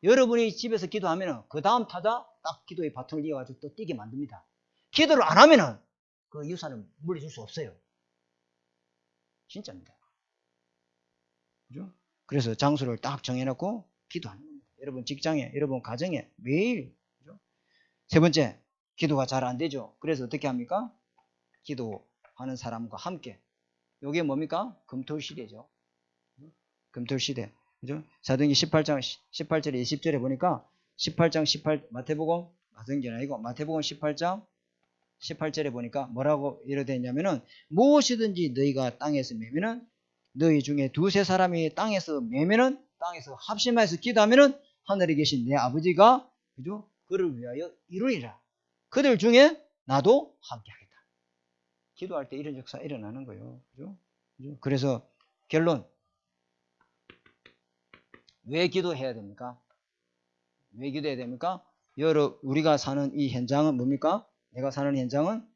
여러분이 집에서 기도하면은 그 다음 타자 딱 기도의 바통을 이어가지고 또 뛰게 만듭니다. 기도를 안 하면은 그 유산을 물려줄 수 없어요. 진짜입니다. 그죠? 그래서 장소를 딱 정해놓고 기도하는 겁니다. 여러분 직장에, 여러분 가정에 매일. 그죠? 세 번째, 기도가 잘 안 되죠. 그래서 어떻게 합니까? 기도하는 사람과 함께. 요게 뭡니까? 금토시대죠. 금토시대. 그죠? 사도행전 18장 18절에 20절에 보니까 18장 18 마태복음 사도행전 아니고 마태복음 18장 18절에 보니까 뭐라고 이르되 있냐면은 무엇이든지 너희가 땅에서 매면은 너희 중에 두세 사람이 땅에서 매면은 땅에서 합심해서 기도하면은 하늘에 계신 내 아버지가 그죠? 그를 위하여 이루리라. 그들 중에 나도 함께 하겠다. 기도할 때 이런 역사 일어나는 거예요. 그죠? 그래서 결론. 왜 기도해야 됩니까? 왜 기도해야 됩니까? 우리가 사는 이 현장은 뭡니까? 내가 사는 현장은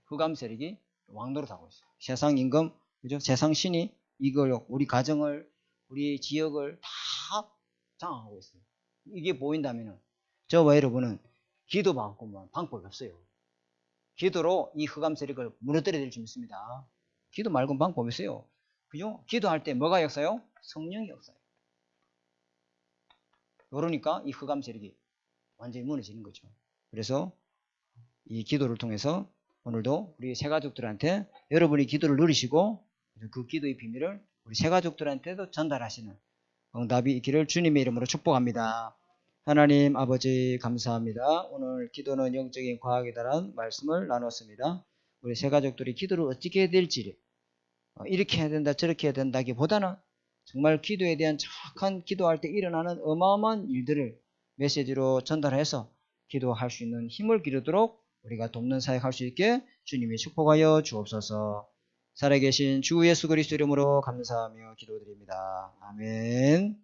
흑암 세력이 왕노릇하고 있어요. 세상 임금, 그죠? 세상 신이 이걸 우리 가정을, 우리 지역을 다 장악하고 있어요. 이게 보인다면은 저와 여러분은 기도 받고만 방법이 없어요. 기도로 이 흑암 세력을 무너뜨려야 될 줄 믿습니다. 기도 말고는 방법이 없어요. 그죠? 기도할 때 뭐가 역사요? 성령이 역사요. 그러니까 이 흑암 세력이 완전히 무너지는 거죠. 그래서 이 기도를 통해서 오늘도 우리 새가족들한테 여러분이 기도를 누리시고 그 기도의 비밀을 우리 새가족들한테도 전달하시는 응답이 있기를 주님의 이름으로 축복합니다. 하나님 아버지 감사합니다. 오늘 기도는 영적인 과학이다라는 말씀을 나눴습니다. 우리 새가족들이 기도를 어떻게 해야 될지 이렇게 해야 된다 저렇게 해야 된다기보다는 정말 기도에 대한 정확한 기도할 때 일어나는 어마어마한 일들을 메시지로 전달해서 기도할 수 있는 힘을 기르도록 우리가 돕는 사역할 수 있게 주님이 축복하여 주옵소서. 살아계신 주 예수 그리스도 이름으로 감사하며 기도드립니다. 아멘.